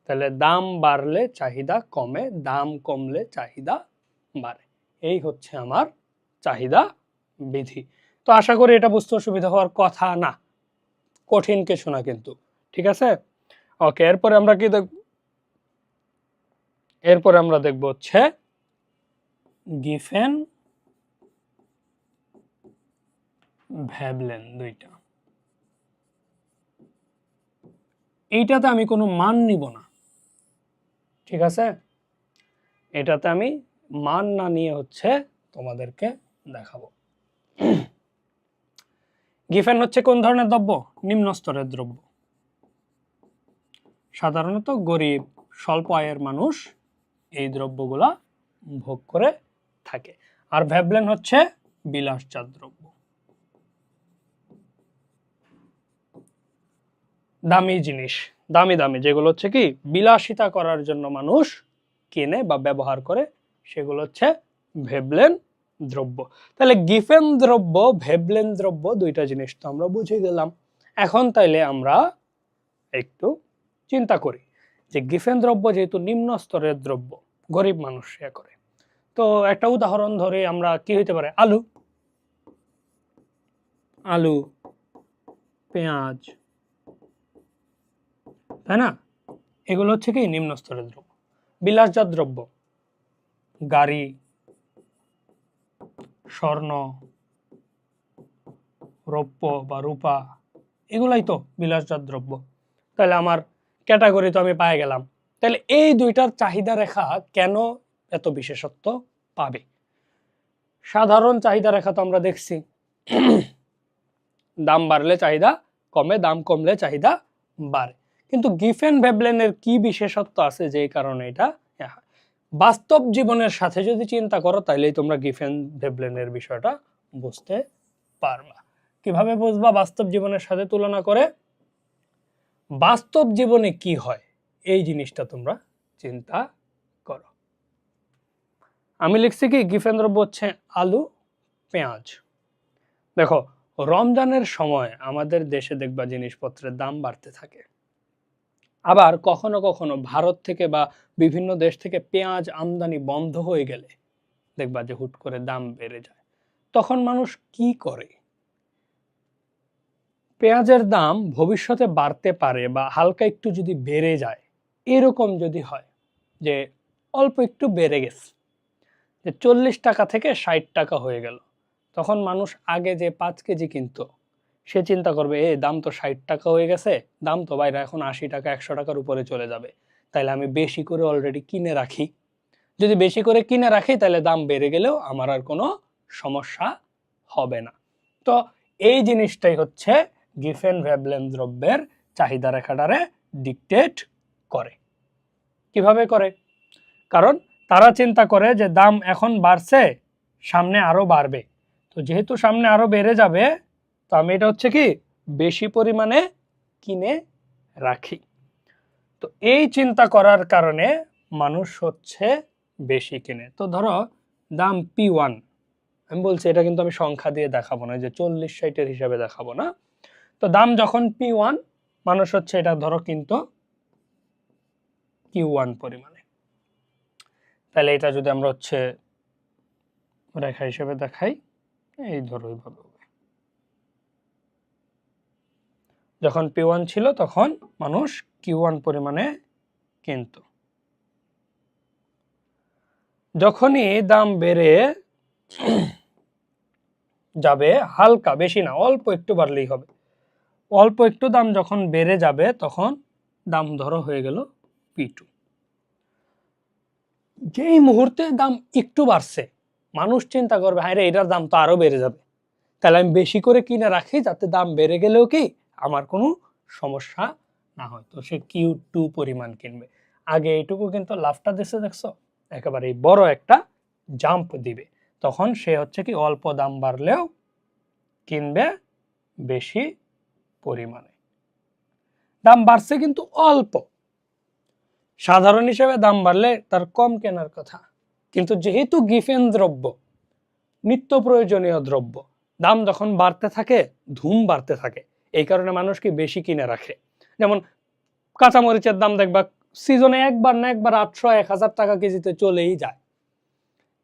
তাহলে দাম বাড়লে চাহিদা কমে, দাম কমলে চাহিদা বাড়ে। এই হচ্ছে আমার চাহিদা বিধি। তো আশা করি এটা বুঝতে অসুবিধা হওয়ার কথা না, কঠিন কিছু না কিন্তু। ঠিক আছে, ওকে। এরপরে আমরা কি দেখব? এরপরে আমরা দেখব হচ্ছে গিফেন ভ্যাবলেন দুইটা। এইটাতে আমি কোনো মান নিব না, ঠিক আছে, এটাতে আমি মান না নিয়ে হচ্ছে তোমাদেরকে দেখাবো। গিফেন হচ্ছে কোন ধরনের দ্রব্য? নিম্ন স্তরের দ্রব্য। সাধারণত গরিব স্বল্প আয়ের মানুষ এই দ্রব্যগুলা ভোগ করে থাকে। আর ভ্যাবলেন হচ্ছে বিলাসজাত দ্রব্য, দামি জিনিস, দামি দামি যেগুলো হচ্ছে কি বিলাসিতা করার জন্য মানুষ কেনে বা ব্যবহার করে, সেগুলো হচ্ছে ভেবলেন দ্রব্য। তাহলে গিফেন দ্রব্য, ভেবলেন দ্রব্য দুইটা জিনিস তো আমরা বুঝে গেলাম। এখন তাইলে আমরা একটু চিন্তা করি যে গিফেন দ্রব্য যেহেতু নিম্ন স্তরের দ্রব্য, গরিব মানুষ করে, তো একটা উদাহরণ ধরে আমরা কি হইতে পারে, আলু, আলু, পেঁয়াজ, তাই না? এগুলো হচ্ছে কি নিম্ন স্তরের দ্রব্য। বিলাসজাত দ্রব্য, গাড়ি, স্বর্ণ, রৌপ্য বা রূপা, এগুলাই তো বিলাসজাত দ্রব্য। তাহলে আমার ক্যাটাগরি তো আমি পাই গেলাম। তাহলে এই দুইটার চাহিদা রেখা কেন এত বিশেষত্ব পাবে? সাধারণ চাহিদা রেখা তো আমরা দেখছি, দাম বাড়লে চাহিদা কমে, দাম কমলে চাহিদা বাড়ে। কিন্তু গিফেন ভেবলেনের কি বিশেষত্ব আছে যে কারণে এটা? বাস্তব জীবনের সাথে যদি চিন্তা করো তাইলেই তোমরা গিফেন ভেবলেনের বিষয়টা বুঝতে পারবা। কিভাবে বুঝবা বাস্তব জীবনের সাথে তুলনা করে? বাস্তব জীবনে কি হয় এই জিনিসটা তোমরা চিন্তা করো। আমি লিখছি কি গিফেন দ্রব্য হচ্ছে আলু, পেঁয়াজ। দেখো, রমজানের সময় আমাদের দেশে দেখবা জিনিসপত্রের দাম বাড়তে থাকে। আবার কখনো কখনো ভারত থেকে বা বিভিন্ন দেশ থেকে পেঁয়াজ আমদানি বন্ধ হয়ে গেলে দেখবা যে হুট করে দাম বেড়ে যায়। তখন মানুষ কি করে? পেঁয়াজের দাম ভবিষ্যতে বাড়তে পারে বা হালকা একটু যদি বেড়ে যায়, এরকম যদি হয় যে অল্প একটু বেড়ে গেছে, যে 40 টাকা থেকে 60 টাকা হয়ে গেল, তখন মানুষ আগে যে 5 কেজি কিনতো সে চিন্তা করবে দাম তো 60 টাকা হয়ে গেছে, দাম তো বাইরে এখন 80 টাকা 100 টাকার উপরে চলে যাবে, তাইলে আমি বেশি করে অলরেডি কিনে রাখি। যদি বেশি করে কিনে রাখি তাহলে দাম বেড়ে গেলেও আমার আর কোনো সমস্যা হবে না। তো এই জিনিসটাই হচ্ছে গিফেন ভেবলেন দ্রব্যের চাহিদা রেখাটারে ডিকটেট করে। কিভাবে করে? কারণ তারা চিন্তা করে যে দাম এখন বাড়ছে, সামনে আরো বাড়বে, তো যেহেতু সামনে আরো বেড়ে যাবে, তো আমি এটা হচ্ছে কি বেশি পরিমাণে কিনে রাখি। তো এই চিন্তা করার কারণে মানুষ হচ্ছে বেশি কিনে। তো ধরো দাম P1, আমি বলছি এটা কিন্তু আমি সংখ্যা দিয়ে দেখাবো না, যে 40-60 হিসাবে দেখাবো না। তো দাম যখন P1, মানুষ হচ্ছে এটা ধরো কিন্তু Q1 পরিমাণে। তাহলে এটা যদি আমরা হচ্ছে রেখা হিসেবে দেখাই, এই ধরো এইভাবে, যখন P1 ছিল তখন মানুষ Q1 পরিমাণে কিনত। যখনই দাম বেড়ে যাবে, হালকা, বেশি না, অল্প একটু বাড়লেই হবে, অল্প একটু দাম যখন বেড়ে যাবে তখন দাম ধরো হয়ে গেল P2। যেই মুহূর্তে দাম একটু বাড়ছে, মানুষ চিন্তা করবে হ্যাঁ রে এটার দাম তো আরো বেড়ে যাবে, তাহলে আমি বেশি করে কিনে রাখি যাতে দাম বেড়ে গেলেও কি আমার কোনো সমস্যা না হয়। তো সে Q2 পরিমাণ কিনবে। আগে এইটুকু কিন্তু লাভটা দিচ্ছে, দেখছো, একেবারে বড় একটা জাম্প দিবে। তখন সে হচ্ছে কি অল্প দাম বাড়লেও কিনবে বেশি পরিমাণে। দাম বাড়ছে কিন্তু অল্প, সাধারণ হিসেবে দাম বাড়লে তার কম কেনার কথা, কিন্তু যেহেতু গিফেন দ্রব্য, নিত্য প্রয়োজনীয় দ্রব্য, দাম যখন বাড়তে থাকে ধুম বাড়তে থাকে, এই কারণে মানুষ কি বেশি কিনে রাখে। যেমন কাঁচামরিচের দাম দেখবা সিজনে একবার না একবার 800-1000 টাকা কেজিতে চলেই যায়।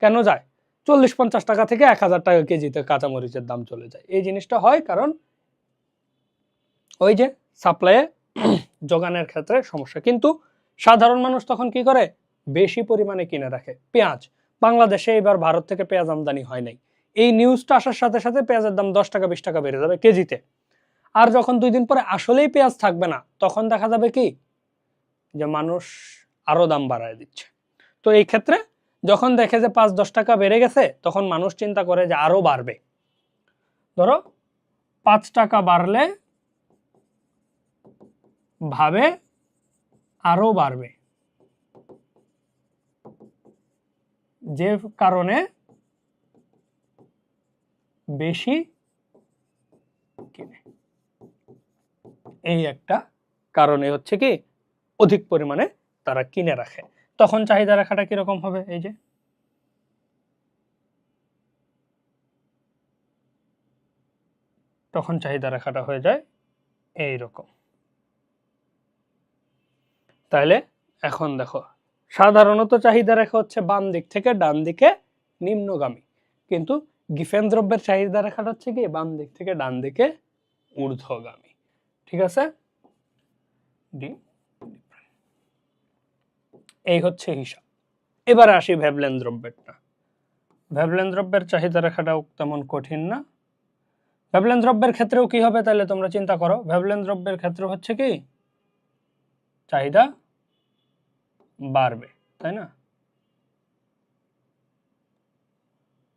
কেন যায়? 40-50 টাকা থেকে 1000 টাকা কেজিতে কাঁচামরিচের দাম চলে যায়। এই জিনিসটা হয় কারণ ওই যে সাপ্লাইয়ে যোগানের ক্ষেত্রে সমস্যা। কিন্তু সাধারণ মানুষ তখন কি করে? বেশি পরিমাণে কিনে রাখে। পেঁয়াজ, বাংলাদেশে এবার ভারত থেকে পেঁয়াজ আমদানি হয় নাই, এই নিউজটা আসার সাথে সাথে পেঁয়াজের দাম 10 টাকা 20 টাকা বেড়ে যাবে কেজিতে। আর যখন 2 দিন পরে আসলেই পেঁয়াজ থাকবে না, তখন দেখা যাবে কি যে মানুষ আরো দাম বাড়ায় দিচ্ছে। তো এই ক্ষেত্রে যখন দেখে যে 5-10 টাকা বেড়ে গেছে, তখন মানুষ চিন্তা করে যে আরো বাড়বে। ধরো 5 টাকা বাড়লে ভাবে আরো বাড়বে, যে কারণে বেশি কিনে। এই একটা কারণে হচ্ছে কি অধিক পরিমাণে তারা কিনে রাখে। তখন চাহিদা রেখাটা কিরকম হবে? এই যে তখন চাহিদা রেখাটা হয়ে যায় এই রকম। তাহলে এখন দেখো, সাধারণত চাহিদা রেখা হচ্ছে বাম দিক থেকে ডান দিকে নিম্নগামী, কিন্তু গিফেন দ্রব্যের চাহিদা রেখাটা হচ্ছে কি বাম দিক থেকে ডান দিকে ঊর্ধ্বগামী। ঠিক আছে, এই হচ্ছে হিসাব। এবারে আসি ভেবলেন দ্রব্যেরটা। ভেবলেন দ্রব্যের চাহিদা রেখাটাও তেমন কঠিন না। ভেবলেন দ্রব্যের ক্ষেত্রেও কি হবে তাহলে তোমরা চিন্তা করো। ভেবলেন দ্রব্যের ক্ষেত্রে হচ্ছে কি চাহিদা বাড়বে, তাই না?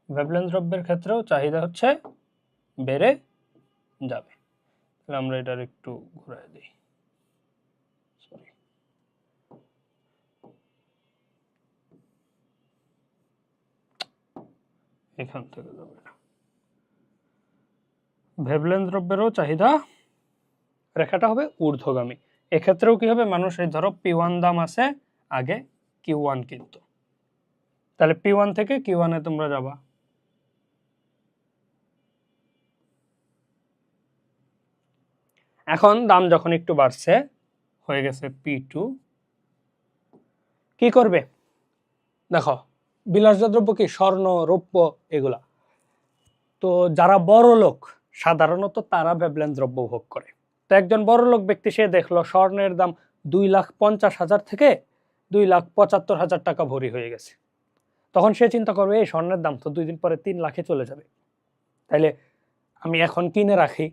ভেবলেন দ্রব্যের ক্ষেত্রেও চাহিদা হচ্ছে বেড়ে যাবে। তাহলে আমরা এটার একটু ঘুরাই দিই, সরি, এখান থেকে যাবে না। ভেবলেন দ্রব্যেরও চাহিদা রেখাটা হবে ঊর্ধ্বগামী। এক্ষেত্রেও কি হবে, মানুষ এই ধরো P1 দাম আছে, আগে Q1 কিনতো, তাহলে P1 থেকে Q1 এ তোমরা যাবা। এখন দাম যখন একটু বাড়ছে, হয়ে গেছে P2, কি করবে দেখো, বিলাসজাত দ্রব্য কি স্বর্ণ, রৌপ্য, এগুলা। তো যারা বড় লোক সাধারণত তারা ভেবলেন দ্রব্য ভোগ করে। তো একজন বড় লোক ব্যক্তি সে দেখলো স্বর্ণের দাম 2,50,000 থেকে 2,75,000 টাকা ভরি হয়ে গেছে। তখন সে চিন্তা করবে এই স্বর্ণের দাম তো 2 দিন পরে 3 লাখে চলে যাবে, তাইলে আমি এখন কিনে রাখি।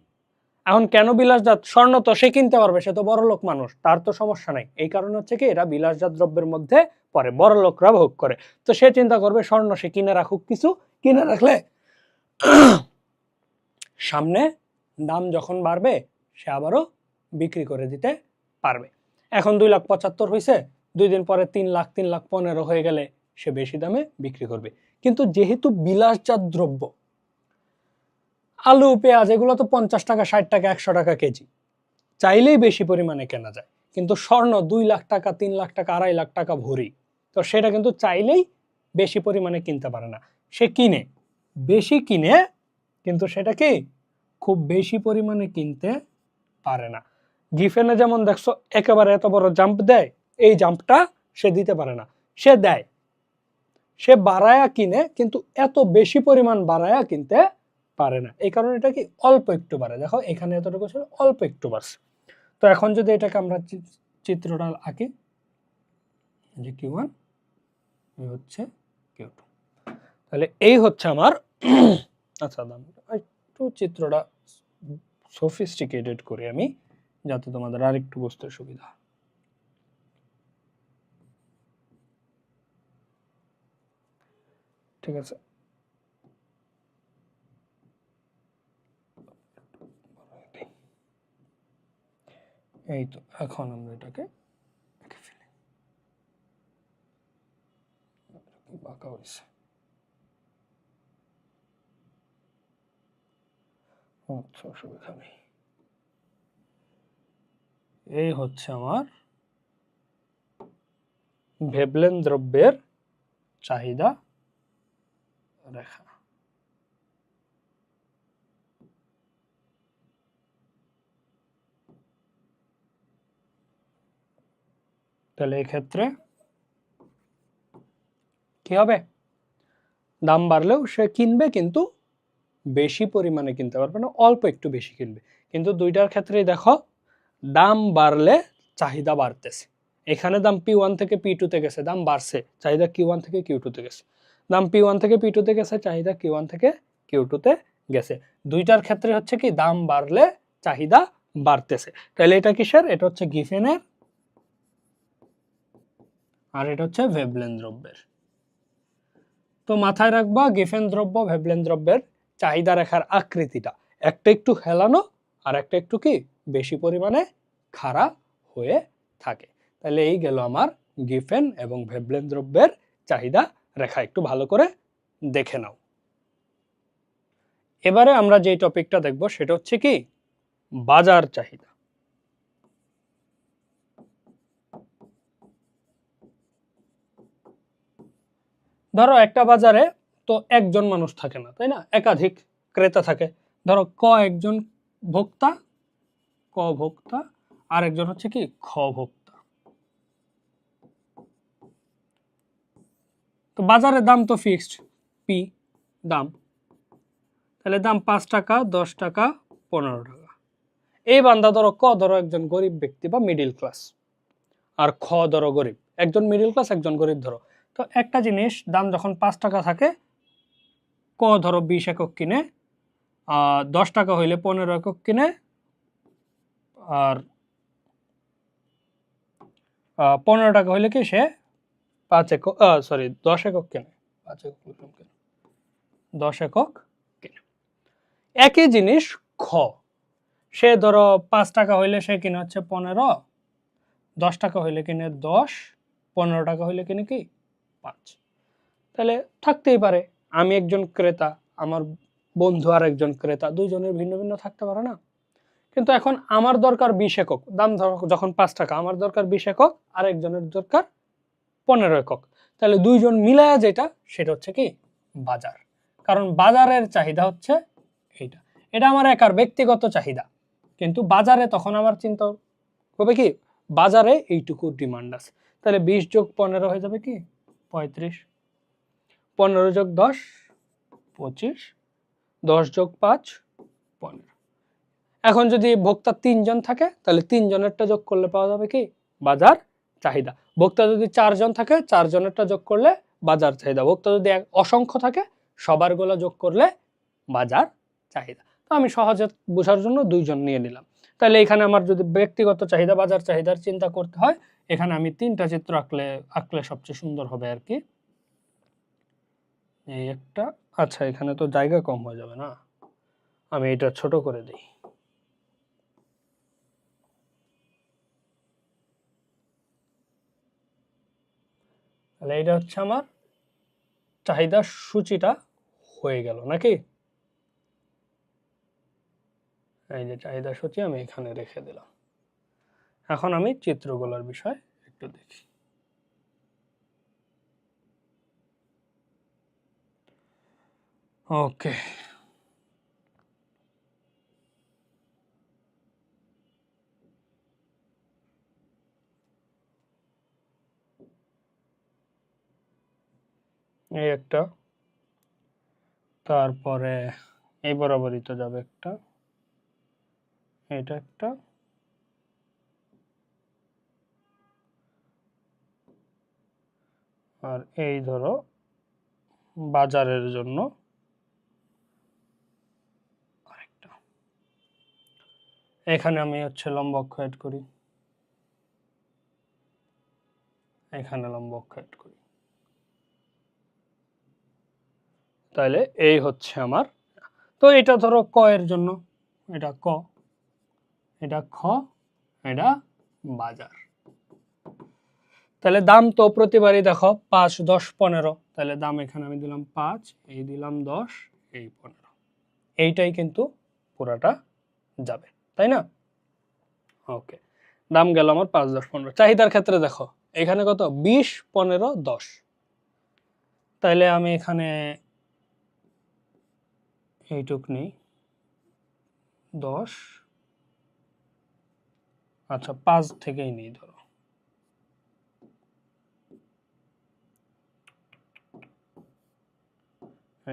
এখন কেন বিলাসজাত? স্বর্ণ তো সে কিনতে পারবে, সে তো বড় লোক মানুষ, তার তো সমস্যা নাই। এই কারণে হচ্ছে কি এরা বিলাসজাত দ্রব্যের মধ্যে পরে, বড় লোকরা ভোগ করে। তো সে চিন্তা করবে স্বর্ণ সে কিনে রাখুক, কিছু কিনে রাখলে সামনে দাম যখন বাড়বে সে আবারও বিক্রি করে দিতে পারবে। এখন 2,75,000 হয়েছে, 2 দিন পরে 3 লাখ, 3,15,000 হয়ে গেলে সে বেশি দামে বিক্রি করবে। কিন্তু যেহেতু বিলাসজাত দ্রব্য, আলু, পেঁয়াজ, এগুলো তো 50 টাকা, 60 টাকা, 100 টাকা কেজি, চাইলেই বেশি পরিমাণে কেনা যায়। কিন্তু স্বর্ণ 2 লাখ টাকা, 3 লাখ টাকা, 2.5 লাখ টাকা ভরি, তো সেটা কিন্তু চাইলেই বেশি পরিমাণে কিনতে পারে না। সে কিনে, বেশি কিনে, কিন্তু সেটা কি খুব বেশি পরিমাণে কিনতে পারে না। গিফেনে যেমন দেখছো একেবারে এত বড় জাম্প দেয়, এই জাম্পটা সে দিতে পারে না। সে দেয়, সে বাড়ায়া কিনে, কিন্তু এত বেশি পরিমাণ বাড়ায়া কিনতে পারে না। এই কারণে এটা কি অল্প একটু বাড়ে। দেখো এখানে এতটুকু ছিল, অল্প একটু বাড়ছে। তো এখন যদি এটাকে আমরা চিত্রটা আঁকি, যে Q1 হচ্ছে Q2, তাহলে এই হচ্ছে আমার আচ্ছা দাম একটু চিত্রটা সফিস্টিকেটেড করি আমি, যাতে তোমাদের আর একটু বুঝতে সুবিধা। ঠিক আছে, এই তো এখন আমরা এটাকে বাঁকা হয়েছে, অসুবিধা নেই। এই হচ্ছে আমার ভেবলেন দ্রব্যের চাহিদা রেখা। তাহলে এক্ষেত্রে কি হবে, দাম বাড়লেও সে কিনবে, কিন্তু বেশি পরিমাণে কিনতে পারবে না, অল্প একটু বেশি কিনবে। কিন্তু দুইটার ক্ষেত্রেই দেখো দাম বাড়লে চাহিদা বাড়তেছে। এখানে দাম P1 থেকে P2 তে গেছে, দাম বাড়ছে, চাহিদা Q1 থেকে Q2 তে গেছে। দাম P1 থেকে P2 তে গেছে, চাহিদা Q1 থেকে Q2 তে গেছে। দুইটার ক্ষেত্রে হচ্ছে কি দাম বাড়লে চাহিদা বাড়তেছে। তাহলে এটা কিসের? এটা হচ্ছে গিফেনের, আর এটা হচ্ছে ভেবলেন দ্রব্যের। তো মাথায় রাখবা গিফেন দ্রব্য, ভেবলেন দ্রব্যের চাহিদা রেখার আকৃতিটা একটা একটু হেলানো, আর একটা একটু কি বেশি পরিমাণে খাড়া হয়ে থাকে। তাহলে এই গেল আমার গিফেন এবং ভেবলেন দ্রব্যের চাহিদা রেখা। একটু ভালো করে দেখে নাও। এবারে আমরা যে টপিকটা দেখব সেটা হচ্ছে কি বাজার চাহিদা। ধরো একটা বাজারে তো একজন মানুষ থাকে না, তাই না? একাধিক ক্রেতা থাকে। ধরো ক একজন ভোক্তা, ক ভোক্তা, আর একজন হচ্ছে কি খ ভোক্তা। তো বাজারের দাম তো ফিক্সড, পি দাম। তাহলে দাম 5 টাকা, 10 টাকা, 15 টাকা। এই বান্দা ধরো ক ধরো একজন গরিব ব্যক্তি বা মিডিল ক্লাস, আর খ ধরো গরিব, একজন মিডিল ক্লাস একজন গরিব ধরো। তো একটা জিনিস দাম যখন 5 টাকা থাকে, ক ধরো 20 একক কিনে, 10 টাকা হইলে 15 একক কিনে, আর 15 টাকা হইলে কি সে 5 একক, সরি 10 একক কিনে, 5 একক কিনে, 10 একক কিনে। একই জিনিস খ, সে ধরো 5 টাকা হইলে সে কিনে হচ্ছে 15, 10 টাকা হইলে কিনে 10, 15 টাকা হইলে কিনে কি 5। তাহলে থাকতেই পারে আমি একজন ক্রেতা, আমার বন্ধু আর একজন ক্রেতা, দুইজনের ভিন্ন ভিন্ন থাকতে পারে না? কিন্তু এখন আমার দরকার 20 একক, দাম ধরো যখন 5 টাকা, আমার দরকার 20 একক, আর একজনের দরকার 15 একক। তাহলে দুইজন মিলায়া যেটা সেটা হচ্ছে কি বাজার। কারণ বাজারের চাহিদা হচ্ছে এইটা, এটা আমার একার ব্যক্তিগত চাহিদা। কিন্তু বাজারে তখন আমার চিন্তা হবে কি বাজারে এইটুকু ডিমান্ড আছে। তাহলে 20 যোগ 15 হয়ে যাবে কি 35, 15 যোগ 10 25, 10 যোগ 5 15। এখন যদি ভোক্তা 3 জন থাকে তাহলে 3 জনেরটা যোগ করলে পাওয়া যাবে কি বাজার চাহিদা। ভোক্তা যদি 4 জন থাকে 4 জনেরটা যোগ করলে বাজার চাহিদা। ভোক্তা যদি অসংখ্য থাকে সবার গুলো যোগ করলে বাজার চাহিদা। তো আমি সহজে বোঝার জন্য 2 জন নিয়ে নিলাম। তাহলে এখানে আমার যদি ব্যক্তিগত চাহিদা বাজার চাহিদার চিন্তা করতে হয়, এখানে আমি 3টা চিত্র আঁকলে সবচেয়ে সুন্দর হবে আর কি। এই একটা, আচ্ছা এখানে তো জায়গা কম হয়ে যাবে না, আমি এটা ছোট করে দিই। তাহলে এটা হচ্ছে আমার চাহিদা সূচিটা হয়ে গেল নাকি? এই যে চাহিদা সূচি আমি এখানে রেখে দিলাম। এখন আমি চিত্রগুলোর বিষয় একটু দেখি। ওকে, এই একটা, তারপরে এই বরাবরই তো যাবে একটা, এটা একটা, আর এই ধরো বাজারের জন্য আরেকটা। এখানে আমি হচ্ছে লম্ব অক্ষ অ্যাড করি, এখানে লম্ব অক্ষ অ্যাড করি। তাহলে এই হচ্ছে আমার, তো এটা ধরো ক এর জন্য, এটা ক, এটা খ, এটা বাজার। তাহলে দাম তো প্রতিবারই দেখো 5 10 15, তাহলে দাম এখানে আমি দিলাম 5, এই দিলাম 10, এই 15, এইটাই কিন্তু পুরাটা যাবে, তাই না? ওকে, দাম গেল আমার 5 10 15। চাহিদার ক্ষেত্রে দেখো এখানে কত 20 15 10, তাহলে আমি এখানে এইটুক নিই 10, আচ্ছা 5 থেকেই নিই ধরো,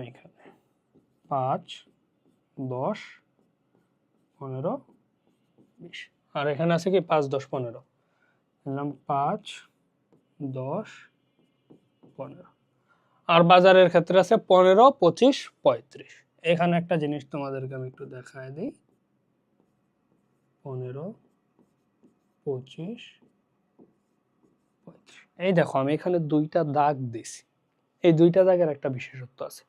এইখানে 5 10 15 20, আর এখানে আছে কি 5 10 15, নিলাম 5 10 15। আর বাজারের ক্ষেত্রে আছে 15 25 35। এখানে একটা জিনিস তোমাদেরকে আমি একটু দেখায় দিই, 15 25 35। এই দেখো আমি এখানে 2টা দাগ দিছি, এই 2টা দাগের একটা বিশেষত্ব আছে।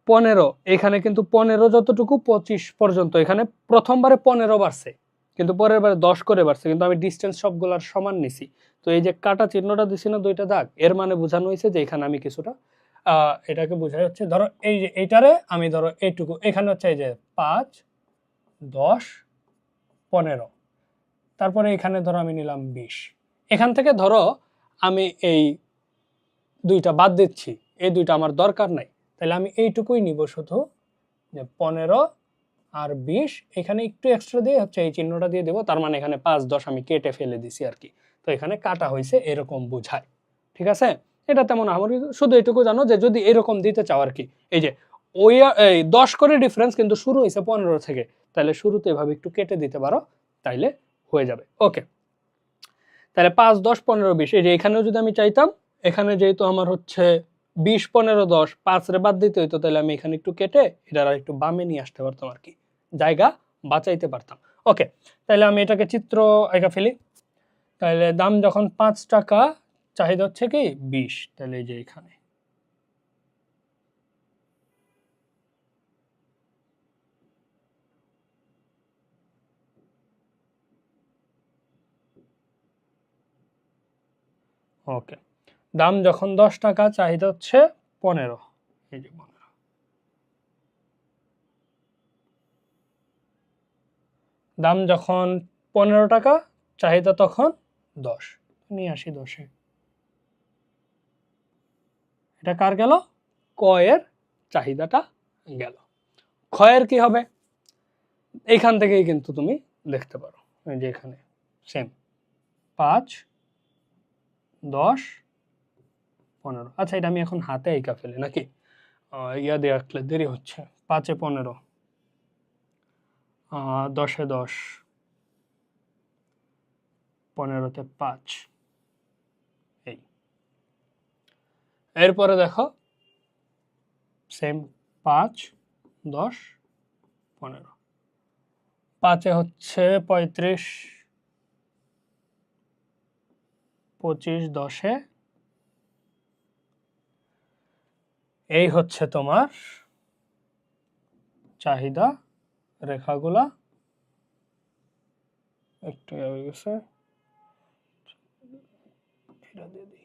15 এখানে কিন্তু 15 যতটুকু 25 পর্যন্ত, এখানে প্রথমবারে 15 বাড়ছে, কিন্তু পরের বারে 10 করে বাড়ছে, কিন্তু আমি ডিস্টেন্স সবগুলার সমান নিছি। তো এই যে কাটা চিহ্নটা দিছি না দুইটা দাগ, এর মানে বোঝানো হয়েছে যে এখানে আমি কিছুটা এটাকে বোঝাই হচ্ছে, ধরো এই যে এইটারে আমি ধরো এইটুকু, এখানে হচ্ছে এই যে 5, 10, 15, তারপরে এখানে ধরো আমি নিলাম 20। এখান থেকে ধরো আমি এই দুইটা বাদ দিচ্ছি, এই দুইটা আমার দরকার নাই, তাহলে আমি এইটুকুই নিব শুধু, যে 15 আর 20, এখানে একটু এক্সট্রা দিয়ে হচ্ছে এই চিহ্নটা দিয়ে দেবো, তার মানে এখানে 5, 10 আমি কেটে ফেলে দিছি আর কি। তো এখানে কাটা হয়েছে এরকম বোঝায়, ঠিক আছে। এটা তেমন আমার, শুধু এটুকু জানো যে যদি এরকম দিতে চাও আর কি, এই যে ওই এই 10 করে ডিফারেন্স কিন্তু শুরু হয়েছে 15 থেকে, তাহলে শুরুতে এভাবে একটু কেটে দিতে পারো, তাইলে হয়ে যাবে। ওকে, তাহলে 5, 10, 15, 20, এই যে এখানেও যদি আমি চাইতাম, এখানে যেহেতু আমার হচ্ছে 20, 15, 10, 5 রে বাদ দিতে হইতো, তাহলে আমি এখানে একটু কেটে এটা আর একটু বামে নিয়ে আসতে পারতাম আর কি, জায়গা বাঁচাইতে পারতাম। ওকে, তাহলে আমি এটাকে চিত্র এঁকে ফেলি। তাহলে দাম যখন 5 টাকা, চাহিদা হচ্ছে কি 20, তাহলে এই যে এখানে ওকে, দাম যখন 10 টাকা, চাহিদা হচ্ছে 15, এই যে 15, দাম যখন 15 টাকা, চাহিদা তখন 10, নিয়ে আসি 10-এ। এটা কার গেল? কয়ের চাহিদাটা গেল। ক্ষয়ের কি হবে? এখান থেকেই কিন্তু তুমি দেখতে পারো, এই যে এখানে সেম 5, 10, 15। আচ্ছা, এটা আমি এখন হাতে এঁকা ফেলি নাকি? ইয়া দিয়ে আঁকলে দেরি হচ্ছে। 5-এ 15, 10-এ 10, 15-তে 5, এই। এরপরে দেখো সেম 5, 10, 15, 5-এ হচ্ছে 35, 25, 10-এ, এই হচ্ছে তোমার চাহিদা রেখাগুলা। একটু হয়ে গেছে, এটা দিয়ে দিই।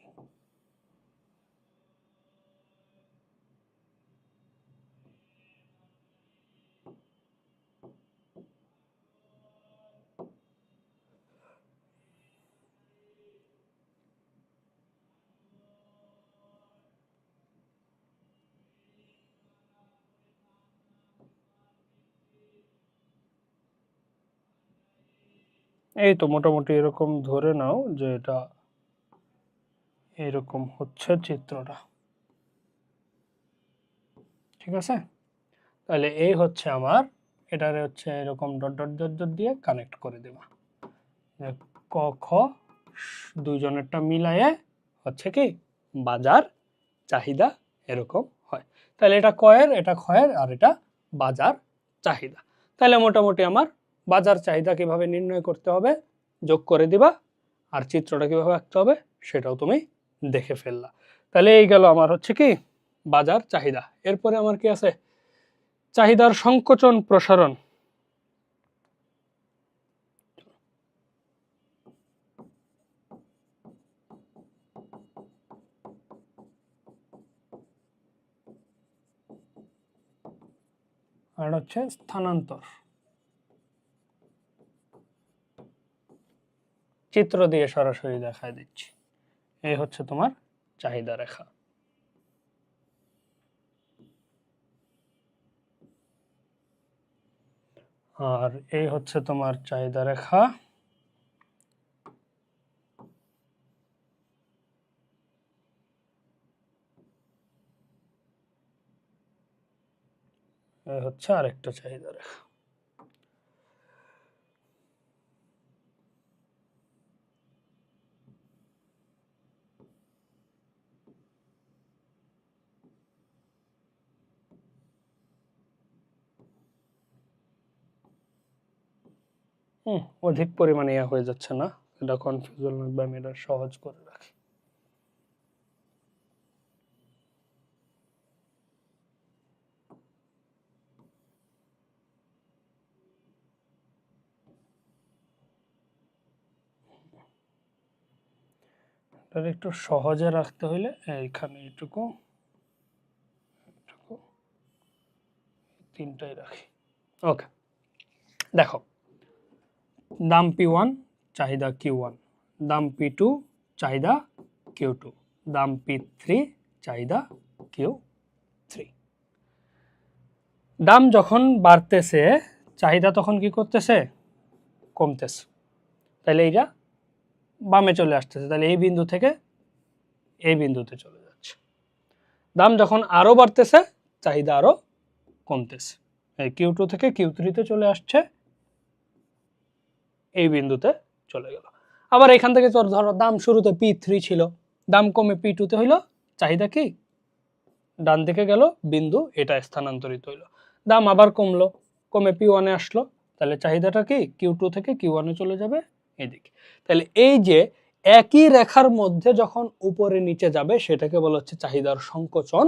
এই তো মোটামুটি এরকম ধরে নাও যে এটা এরকম হচ্ছে চিত্রটা, ঠিক আছে। তাহলে এই হচ্ছে আমার, এটারে হচ্ছে এরকম ডট ডট ডট ডট দিয়ে কানেক্ট করে দেবা, ক খ দুইজনেরটা মিলায়ে হচ্ছে কি বাজার চাহিদা এরকম হয়। তাহলে এটা কয়ের, এটা ক্ষয়ের, আর এটা বাজার চাহিদা। তাহলে মোটামুটি আমার বাজার চাহিদা কিভাবে নির্ণয় করতে হবে যোগ করে দিবা, আর চিত্রটা কিভাবে আঁকতে হবে সেটাও তুমি দেখে ফেললা। তাহলে এই গেল আমার হচ্ছে কি বাজার চাহিদা। এরপরে আমার কি আছে? চাহিদার সংকোচন প্রসারণ। আর হচ্ছে স্থানান্তর। চিত্র দিয়ে সরাসরি দেখায় দিচ্ছি। এই হচ্ছে তোমার চাহিদা রেখা। আর এই হচ্ছে তোমার চাহিদা রেখা। এই হচ্ছে আরেকটা চাহিদা রেখা। অধিক পরিমাণে ইয়া হয়ে যাচ্ছে না? এটা কনফিউজন লাগবে, আমি এটা সহজ করে রাখি। এটা একটু সহজে রাখতে হইলে এইখানে এইটুকু তিনটাই রাখি। ওকে, দেখো দাম P1 চাহিদা Q1, দাম P2 চাহিদা Q2, দাম P3 চাহিদা Q3। দাম যখন বাড়তেছে চাহিদা তখন কি করতেছে? কমতেছে। তাহলে এইটা বামে চলে আসতেছে, তাহলে এই বিন্দু থেকে এই বিন্দুতে চলে যাচ্ছে। দাম যখন আরো বাড়তেছে চাহিদা আরো কমতেছে, এই Q2 থেকে Q3 তে চলে আসছে, এই বিন্দুতে চলে গেল। আবার এখান থেকে তোর ধরো দাম শুরুতে P3 ছিল, দাম কমে P2 তে হইলো, চাহিদা কি ডান দিকে গেল, বিন্দু এটা স্থানান্তরিত হইলো। দাম আবার কমলো, কমে P1 এ আসলো, তাহলে চাহিদাটা কি Q2 থেকে Q1 এ চলে যাবে এদিকে। তাহলে এই যে একই রেখার মধ্যে যখন উপরে নিচে যাবে সেটাকে বলা হচ্ছে চাহিদার সংকোচন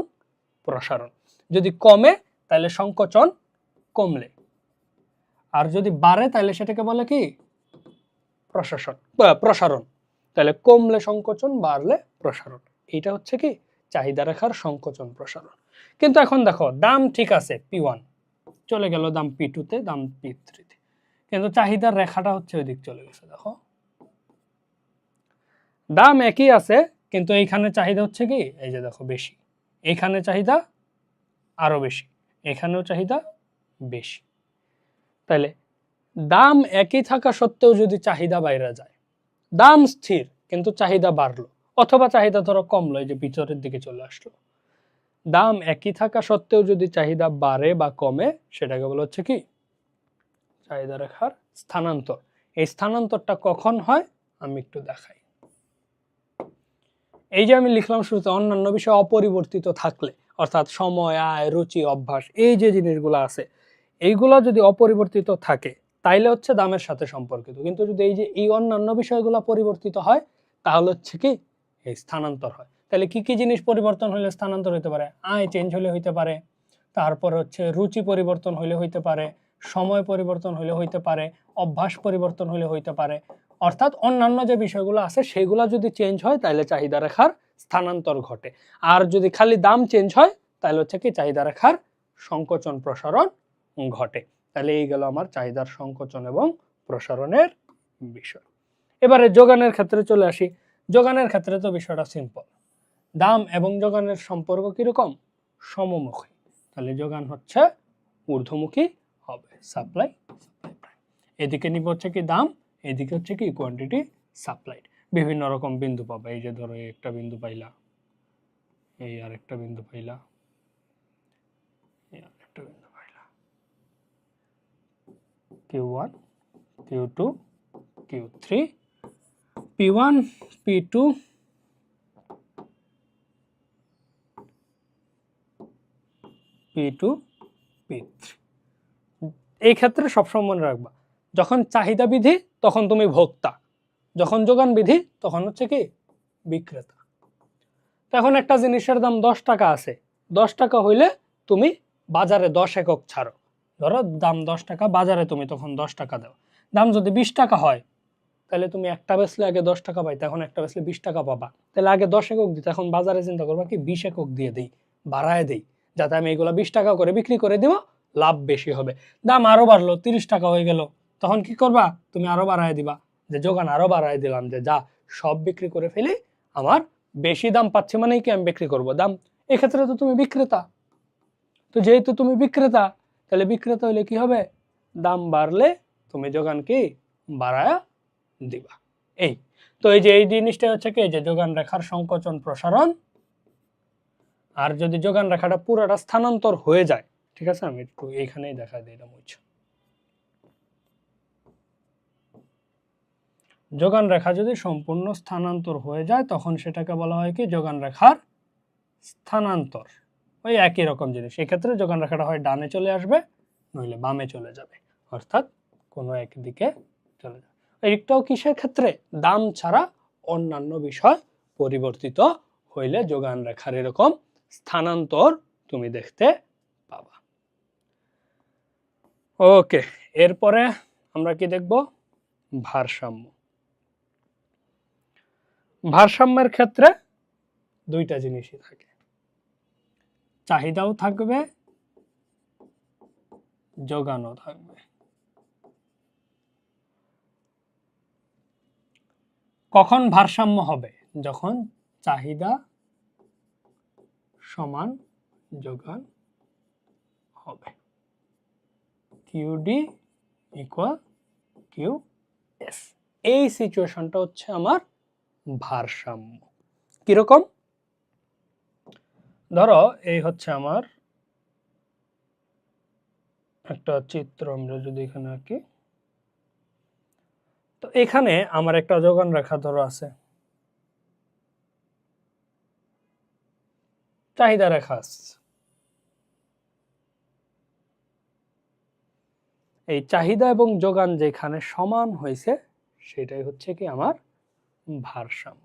প্রসারণ। যদি কমে তাহলে সংকোচন কমলে, আর যদি বাড়ে তাহলে সেটাকে বলে কি প্রসারণ। তাহলে কমলে সংকোচন, বাড়লে প্রসারণ। এটা হচ্ছে কি চাহিদা রেখার সংকোচন প্রসারণ। কিন্তু এখন দেখো দাম ঠিক আছে P1, চলে গেল দাম P2 তে, দাম P3 তে, কিন্তু চাহিদার রেখাটা হচ্ছে ওই দিক চলে গেছে। দেখো দাম একই আছে কিন্তু এইখানে চাহিদা হচ্ছে কি, এই যে দেখো বেশি, এইখানে চাহিদা আরো বেশি, এখানেও চাহিদা বেশি। তাহলে দাম একই থাকা সত্ত্বেও যদি চাহিদা বাইরে যায়, দাম স্থির কিন্তু চাহিদা বাড়লো, অথবা চাহিদা ধরো কমলো, এই যে ভিতরের দিকে চলে আসলো, দাম একই থাকা সত্ত্বেও যদি চাহিদা বাড়ে বা কমে সেটাকে বলা হচ্ছে কি চাহিদা রেখার স্থানান্তর। এই স্থানান্তরটা কখন হয় আমি একটু দেখাই। এই যে আমি লিখলাম শুরুতে অন্যান্য বিষয় অপরিবর্তিত থাকলে, অর্থাৎ সময়, আয়, রুচি, অভ্যাস, এই যে জিনিসগুলো আছে এইগুলো যদি অপরিবর্তিত থাকে তাইলে হচ্ছে দামের সাথে সম্পর্কিত। কিন্তু যদি এই যে এই অন্যান্য বিষয়গুলো পরিবর্তিত হয় তাহলে হচ্ছে কি এই স্থানান্তর হয়। তাহলে কি কি জিনিস পরিবর্তন হলে স্থানান্তর হতে পারে? আয় চেঞ্জ হলে হইতে পারে, তারপর হচ্ছে রুচি পরিবর্তন হলে হইতে পারে, সময় পরিবর্তন হলে হইতে পারে, অভ্যাস পরিবর্তন হলে হইতে পারে। অর্থাৎ অন্যান্য যে বিষয়গুলো আছে সেগুলো যদি চেঞ্জ হয় তাহলে চাহিদা রেখার স্থানান্তর ঘটে। আর যদি খালি দাম চেঞ্জ হয় তাহলে হচ্ছে কি চাহিদা রেখার সংকোচন প্রসারণ ঘটে। তাহলে এই গেল আমার চাহিদার সংকোচন এবং প্রসারণের বিষয়। এবারে যোগানের ক্ষেত্রে চলে আসি। যোগানের ক্ষেত্রে তো বিষয়টা সিম্পল, দাম এবং যোগানের সম্পর্ক কিরকম? সমমুখী। তাহলে যোগান হচ্ছে ঊর্ধ্বমুখী হবে, সাপ্লাই সাপ্লাই। এদিকে নিব হচ্ছে কি দাম, এদিকে হচ্ছে কি কোয়ান্টিটি সাপ্লাইড। বিভিন্ন রকম বিন্দু পাবে, এই যে ধরো একটা বিন্দু পাইলা, এই আরেকটা বিন্দু পাইলা, এই আরেকটা বিন্দু পাইলা, Q1 Q2 Q3, P1 P2 P2 P3। এই ক্ষেত্রে সবসময় মনে রাখবা যখন চাহিদা বিধি তখন তুমি ভোক্তা, যখন যোগান বিধি তখন হচ্ছে কি বিক্রেতা। এখন একটা জিনিসের দাম 10 টাকা আছে, 10 টাকা হইলে তুমি বাজারে 10 একক ছাড়ো, ধরো দাম 10 টাকা, বাজারে তুমি তখন 10 টাকা দাও। দাম যদি 20 টাকা হয় তাহলে তুমি একটা বেচলে আগে 10 টাকা পাইতে, এখন একটা বেচলে 20 টাকা পাবা। তাহলে আগে 10 একক দিতে, এখন বাজারে চিন্তা করবা কি 20 একক দিয়ে দেই, বাড়ায় দেই, যাতে আমি এগুলো 20 টাকা করে বিক্রি করে দিব, লাভ বেশি হবে। দাম আরো বাড়লো, 30 টাকা হয়ে গেল, তখন কি করবা তুমি আরো বাড়ায় দিবা, যে যোগান আরো বাড়ায় দিলাম, যে যা সব বিক্রি করে ফেলি, আমার বেশি দাম পাচ্ছি মানেই কি আমি বিক্রি করব দাম। এক্ষেত্রে তো তুমি বিক্রেতা, তো যেহেতু তুমি বিক্রেতা তাহলে বিক্রেতা হইলে কি হবে, দাম বাড়লে তুমি যোগান কি বাড়ায়া দিবা। এই তো এই যে এই জিনিসটা হচ্ছে কি যে যোগান রেখার সংকোচন প্রসারণ। আর যদি যোগান রেখাটা পুরোটা স্থানান্তর হয়ে যায়, ঠিক আছে আমি একটু এইখানেই দেখা দিই, এটা মুছে। যোগান রেখা যদি সম্পূর্ণ স্থানান্তর হয়ে যায় তখন সেটাকে বলা হয় কি যোগান রেখার স্থানান্তর। ওই একই রকম জিনিস, এক্ষেত্রে যোগান রেখাটা হয় ডানে চলে আসবে নইলে বামে চলে যাবে, অর্থাৎ কোনো একদিকে চলে যাবে। এইটাও কিসের ক্ষেত্রে? দাম ছাড়া অন্যান্য বিষয় পরিবর্তিত হইলে যোগান রেখার এরকম স্থানান্তর তুমি দেখতে পাবা। ওকে, এরপরে আমরা কি দেখব? ভারসাম্য। ভারসাম্যের ক্ষেত্রে দুইটা জিনিসই থাকে, চাহিদাও থাকবে, যোগানও থাকবে। কখন ভারসাম্য হবে? যখন চাহিদা সমান যোগান হবে, কিউডি ইকুয়াল কিউএস। এই সিচুয়েশনটা হচ্ছে আমার ভারসাম্য। কিরকম? ধরো এই হচ্ছে আমার একটা চিত্র, আমরা যদি এখানে আঁকি, তো এখানে আমার একটা যোগান রেখা ধরো আছে, চাহিদা রেখা আছে। এই চাহিদা এবং যোগান যেখানে সমান হয়েছে সেটাই হচ্ছে কি আমার ভারসাম্য।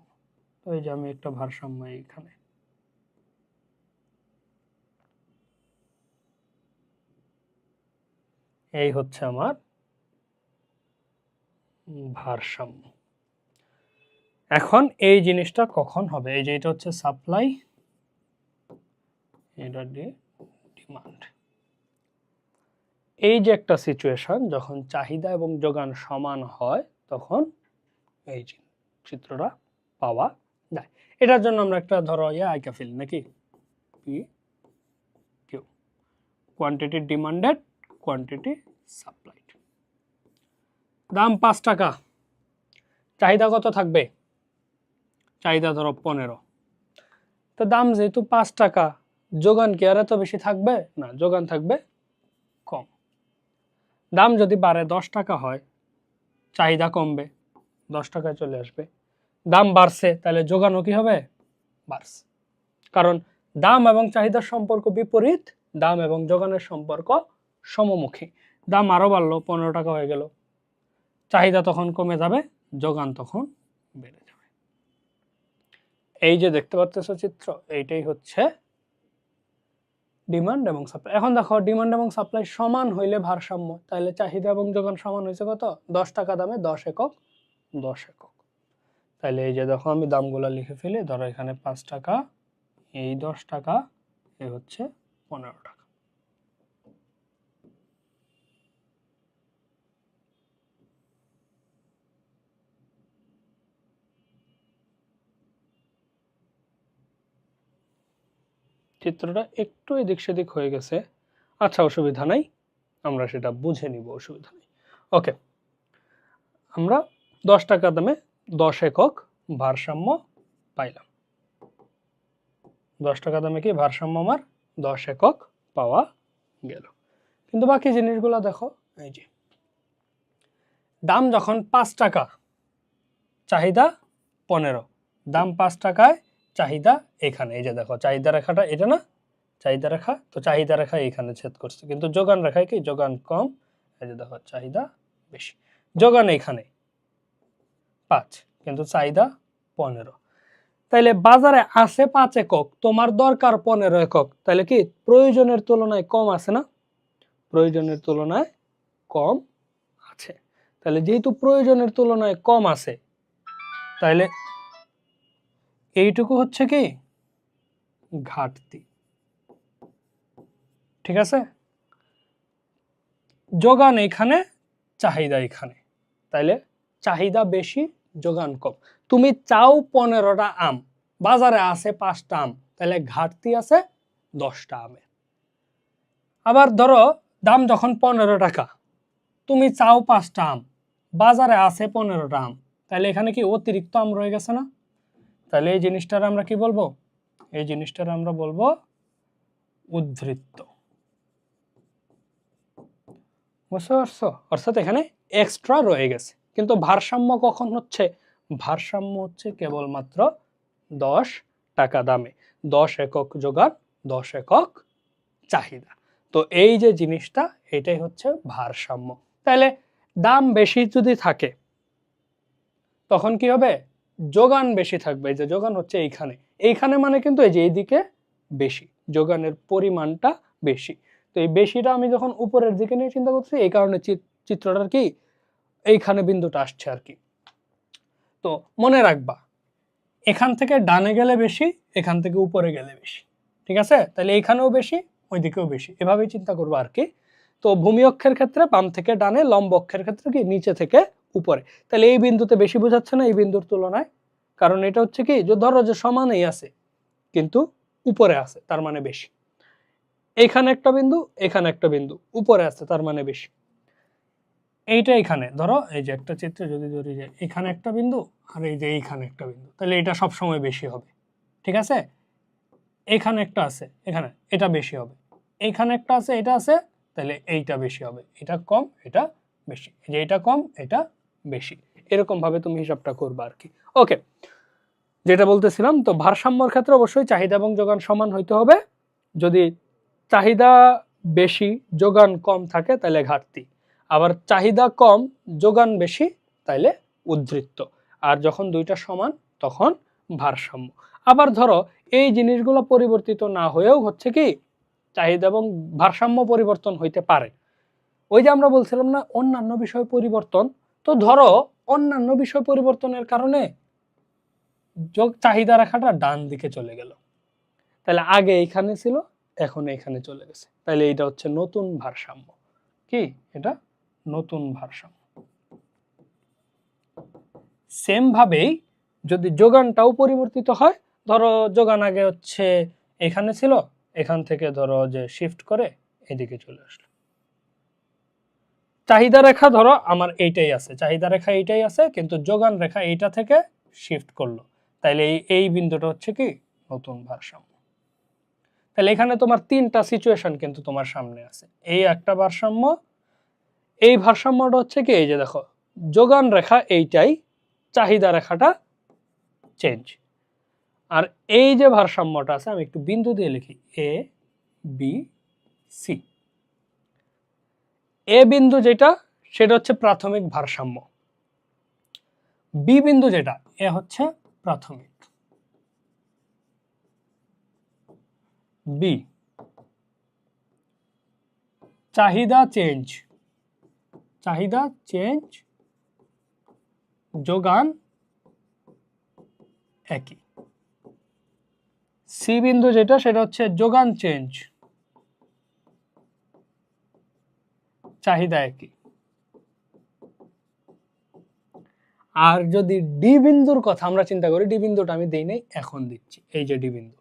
তো এই যে আমি একটা ভারসাম্য এইখানে, এই হচ্ছে আমার ভারসাম্য। এখন এই জিনিসটা কখন হবে? এই যে এটা হচ্ছে সাপ্লাই, এটা ডিমান্ড। এই যে একটা সিচুয়েশন, যখন চাহিদা এবং যোগান সমান হয় তখন এই চিত্রটা পাওয়া যায়। এটার জন্য আমরা একটা ধরো আইকা ফেলি নাকি, P Q, quantity demanded, quantity supplied. দাম 5 টাকা, চাহিদা কত থাকবে? চাহিদা ধরো 15। তো দাম যেহেতু 5 টাকা, যোগান কি আর এত বেশি থাকবে? না, যোগান থাকবে কম। দাম যদি বাড়ে 10 টাকা হয়, চাহিদা কমবে, 10 টাকায় চলে আসবে। দাম বাড়ছে, তাহলে যোগানও কি হবে? বাড়ছে। কারণ দাম এবং চাহিদার সম্পর্ক বিপরীত, দাম এবং যোগানের সম্পর্ক সমমুখী। দাম আরো বাড়লো, 15 টাকা হয়ে গেল, চাহিদা তখন কমে যাবে, যোগান তখন বেড়ে যাবে। এই যে দেখতে পাচ্ছ চিত্র, এইটাই হচ্ছে ডিমান্ড এবং সাপ্লাই। এখন দেখো ডিমান্ড এবং সাপ্লাই সমান হইলে ভারসাম্য, তাহলে চাহিদা এবং যোগান সমান হয়েছে কত? 10 টাকা দামে 10 একক, 10 একক। তাহলে এই যে দেখো আমি দামগুলো লিখে ফেলি, ধরো এখানে 5 টাকা, এই 10 টাকা, এই হচ্ছে 15 টাকা। চিত্রটা একটু এদিক সেদিক হয়ে গেছে, আচ্ছা অসুবিধা নাই, আমরা সেটা বুঝে নিব, অসুবিধা নেই। ওকে, আমরা 10 টাকা দামে 10 একক ভারসাম্য পাইলাম। 10 টাকা দামে কি ভারসাম্য আমার 10 একক পাওয়া গেল। কিন্তু বাকি জিনিসগুলো দেখো, এই যে দাম যখন 5 টাকা, চাহিদা 15, দাম 5 টাকায়, চাহিদা এখানে, এই যে দেখো চাহিদা রেখাটা এটা না, চাহিদা রেখা, তো চাহিদা রেখা এখানে ছেদ করছে, কিন্তু যোগান রেখায় কি যোগান কম, এই যে দেখো চাহিদা বেশি। যোগান এখানে 5, কিন্তু চাহিদা 15। তাইলে বাজারে আছে 5 একক, তোমার দরকার 15 একক, তাহলে কি প্রয়োজনের তুলনায় কম আছে না? প্রয়োজনের তুলনায় কম আছে। তাহলে যেহেতু প্রয়োজনের তুলনায় কম আছে, তাহলে এইটুকু হচ্ছে কি ঘাটতি। ঠিক আছে, যোগান এখানে, চাহিদা এখানে, তাইলে চাহিদা বেশি, যোগান কম। তুমি চাও 15টা আম, বাজারে আছে 5টা আম, তাহলে ঘাটতি আছে 10টা আমে। আবার ধরো দাম যখন 15 টাকা, তুমি চাও 5টা আম, বাজারে আছে 15টা আম, তাহলে এখানে কি অতিরিক্ত আম রয়ে গেছে না? তাহলে এই জিনিসটার আমরা কি বলবো? এই জিনিসটার আমরা বলবো উদ্ধৃত্ত। বুঝতে পারছো? অর্থাৎ এখানে এক্সট্রা রয়ে গেছে। কিন্তু ভারসাম্য কখন হচ্ছে? ভারসাম্য হচ্ছে কেবলমাত্র 10 টাকা দামে 10 একক যোগান, 10 একক চাহিদা। তো এই যে জিনিসটা, এটাই হচ্ছে ভারসাম্য। তাহলে দাম বেশি যদি থাকে তখন কি হবে? যোগান বেশি থাকবে। এই যে যোগান হচ্ছে এইখানে, এইখানে মানে কিন্তু এই যে এইদিকে বেশি, যোগানের পরিমাণটা বেশি। তো এই বেশিটা আমি যখন উপরের দিকে নিয়ে চিন্তা করছি, এই কারণে চিত্রটার কি এইখানে বিন্দুটা আসছে আর কি। তো মনে রাখবা, এখান থেকে ডানে গেলে বেশি, এখান থেকে উপরে গেলে বেশি, ঠিক আছে? তাহলে এইখানেও বেশি, ওইদিকেও বেশি, এভাবেই চিন্তা করবো আর কি। তো ভূমি অক্ষের ক্ষেত্রে বাম থেকে ডানে, লম্ব অক্ষের ক্ষেত্রে কি নিচে থেকে উপরে। তাহলে এই বিন্দুতে বেশি বোঝাচ্ছে না এই বিন্দুর তুলনায়, কারণ এটা হচ্ছে কি যে ধরো যে সমানই আছে কিন্তু উপরে আছে, তার মানে বেশি। এইখানে একটা বিন্দু, এখানে একটা বিন্দু, উপরে আছে, তার মানে বেশি। এইটা এখানে ধরো, এই যে একটা চিত্রে যদি ধরি যে এখানে একটা বিন্দু আর এই যে এইখানে একটা বিন্দু, তাহলে এটা সব সময় বেশি হবে, ঠিক আছে? এখানে একটা আছে, এখানে এটা বেশি হবে, এখানে একটা আছে, এটা আছে, তাহলে এইটা বেশি হবে, এটা কম, এটা বেশি, যে এটা কম, এটা বেশি, এরকম ভাবে তুমি হিসাবটা করবে আর কি। ওকে, যেটা বলতেছিলাম, তো ভারসাম্যর ক্ষেত্রে অবশ্যই চাহিদা এবং যোগান সমান হইতে হবে। যদি চাহিদা বেশি যোগান কম থাকে তাহলে ঘাটতি, আবার চাহিদা কম যোগান বেশি তাইলে উদ্ধৃত্ত, আর যখন দুইটা সমান তখন ভারসাম্য। আবার ধরো এই জিনিসগুলো পরিবর্তিত না হয়েও হচ্ছে কি চাহিদা এবং ভারসাম্য পরিবর্তন হইতে পারে। ওই যে আমরা বলছিলাম না অন্যান্য বিষয় পরিবর্তন, তো ধরো অন্যান্য বিষয় পরিবর্তনের কারণে চাহিদা রেখাটা ডান দিকে চলে গেল, তাহলে আগে এইখানে ছিল এখন এইখানে চলে গেছে, তাহলে এটা হচ্ছে নতুন ভারসাম্য। কি এটা? নতুন ভারসাম্য। সেম ভাবেই যদি যোগানটাও পরিবর্তিত হয়, ধরো যোগান আগে হচ্ছে এখানে ছিল, এখান থেকে ধরো যে শিফট করে এদিকে চলে আসলো। চাহিদা রেখা ধরো আমার এইটাই আছে, চাহিদা রেখা এইটাই আছে, কিন্তু যোগান রেখা এইটা থেকে শিফট করলো, তাইলে এই বিন্দুটা হচ্ছে কি নতুন ভারসাম্য। তাহলে এখানে তোমার তিনটা সিচুয়েশন কিন্তু তোমার সামনে আছে। এই একটা ভারসাম্য, এই ভারসাম্যটা হচ্ছে কি এই যে দেখো যোগান রেখা এইটাই, চাহিদা রেখাটা চেঞ্জ। আর এই যে ভারসাম্যটা আছে, আমি একটু বিন্দু দিয়ে লিখি, এ বি সি। এ বিন্দু যেটা সেটা হচ্ছে প্রাথমিক ভারসাম্য, বি বিন্দু যেটা এ হচ্ছে প্রাথমিক, বি চাহিদা চেঞ্জ, চাহিদা চেঞ্জ, যোগান একই। সি বিন্দু যেটা সেটা হচ্ছে যোগান চেঞ্জ, চাহিদা একই। আর যদি ডি বিন্দুর কথা আমরা চিন্তা করি, ডি বিন্দুটা আমি দেই নাই, এখন দিচ্ছি, এই যে ডি বিন্দু,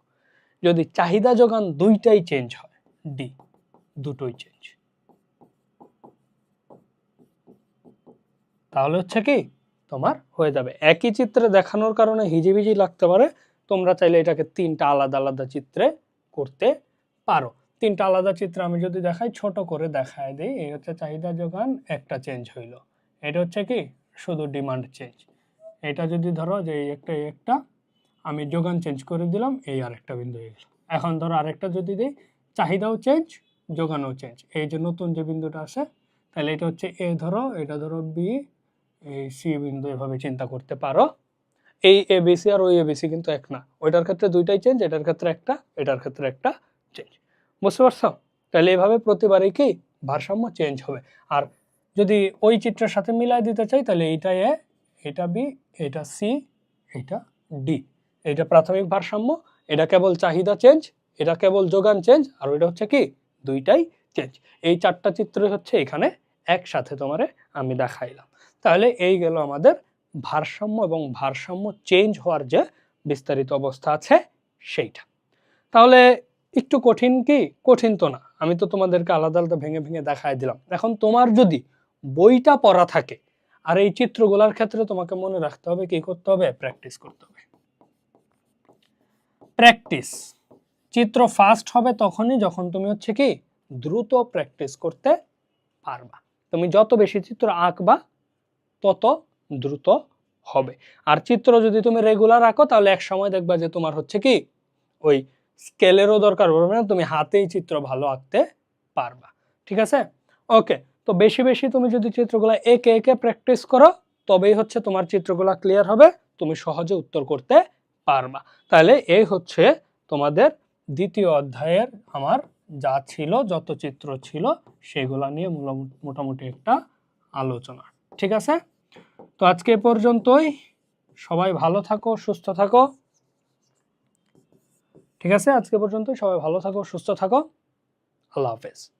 যদি চাহিদা যোগান দুইটাই চেঞ্জ হয়, ডি দুটোই চেঞ্জ, তাহলে হচ্ছে কি তোমার হয়ে যাবে। একই চিত্রে দেখানোর কারণে হিজিবিজি লাগতে পারে, তোমরা চাইলে এটাকে তিনটা আলাদা আলাদা চিত্রে করতে পারো। তিনটা আলাদা চিত্র আমি যদি দেখাই, ছোট করে দেখায় দিই, এই হচ্ছে চাহিদা যোগান একটা চেঞ্জ হইলো, এটা হচ্ছে কি শুধু ডিমান্ড চেঞ্জ। এটা যদি ধরো যে এই একটা আমি যোগান চেঞ্জ করে দিলাম, এই আরেকটা বিন্দু হয়ে গেল। এখন ধরো আরেকটা যদি দিই, চাহিদাও চেঞ্জ, যোগানও চেঞ্জ, এই যে নতুন যে বিন্দুটা আছে, তাহলে এটা হচ্ছে এ ধরো, এটা ধরো বি, এই সি বিন্দু, এভাবে চিন্তা করতে পারো। এই এবিসি আর ওই এবিসি কিন্তু এক না, ওইটার ক্ষেত্রে দুইটাই চেঞ্জ, এটার ক্ষেত্রে একটা, এটার ক্ষেত্রে একটা চেঞ্জ। বুঝতে পারছো? তাহলে এইভাবে প্রতিবারই কি ভারসাম্য চেঞ্জ হবে। আর যদি ওই চিত্রের সাথে মিলাই দিতে চাই, তাহলে এইটা এ, এটা বি, এটা সি, এটা ডি, এটা প্রাথমিক ভারসাম্য, এটা কেবল চাহিদা চেঞ্জ, এটা কেবল যোগান চেঞ্জ, আর ওইটা হচ্ছে কি দুইটাই চেঞ্জ। এই চারটা চিত্রই হচ্ছে এখানে একসাথে তোমারে আমি দেখাইলাম। তাহলে এই গেল আমাদের ভারসাম্য এবং ভারসাম্য চেঞ্জ হওয়ার যে বিস্তারিত অবস্থা আছে সেইটা। তাহলে একটু কঠিন কি? কঠিন তো না, আমি তো তোমাদেরকে আলাদা আলাদা ভেঙে ভেঙে দেখাই দিলাম। এখন তোমার যদি বইটা পড়া থাকে আর এই চিত্রগুলোর ক্ষেত্রে তোমাকে মনে রাখতে হবে, কি করতে হবে? প্র্যাকটিস করতে হবে। প্র্যাকটিস, চিত্র ফাস্ট হবে তখনই যখন তুমি হচ্ছে কি দ্রুত প্র্যাকটিস করতে পারবা। তুমি যত বেশি চিত্র আঁকবা তত দ্রুত হবে। আর চিত্র যদি তুমি রেগুলার আঁকো তাহলে এক সময় দেখবা যে তোমার হচ্ছে কি ওই স্কেলেরও দরকার পড়বে না, তুমি হাতেই চিত্র ভালো আঁকতে পারবা। ঠিক আছে? ওকে, তো বেশি বেশি তুমি যদি চিত্রগুলো একে একে প্র্যাকটিস করো তবেই হচ্ছে তোমার চিত্রগুলো ক্লিয়ার হবে, তুমি সহজে উত্তর করতে পারবা। তাহলে এই হচ্ছে তোমাদের দ্বিতীয় অধ্যায়ের আমার যা ছিল, যত চিত্র ছিল সেগুলা নিয়ে মোটামুটি একটা আলোচনা। ঠিক আছে? তো আজকে পর্যন্তই। সবাই ভালো থাকো, সুস্থ থাকো। ঠিক আছে, আজকে পর্যন্ত। সবাই ভালো থাকো, সুস্থ থাকো। আল্লাহ হাফেজ।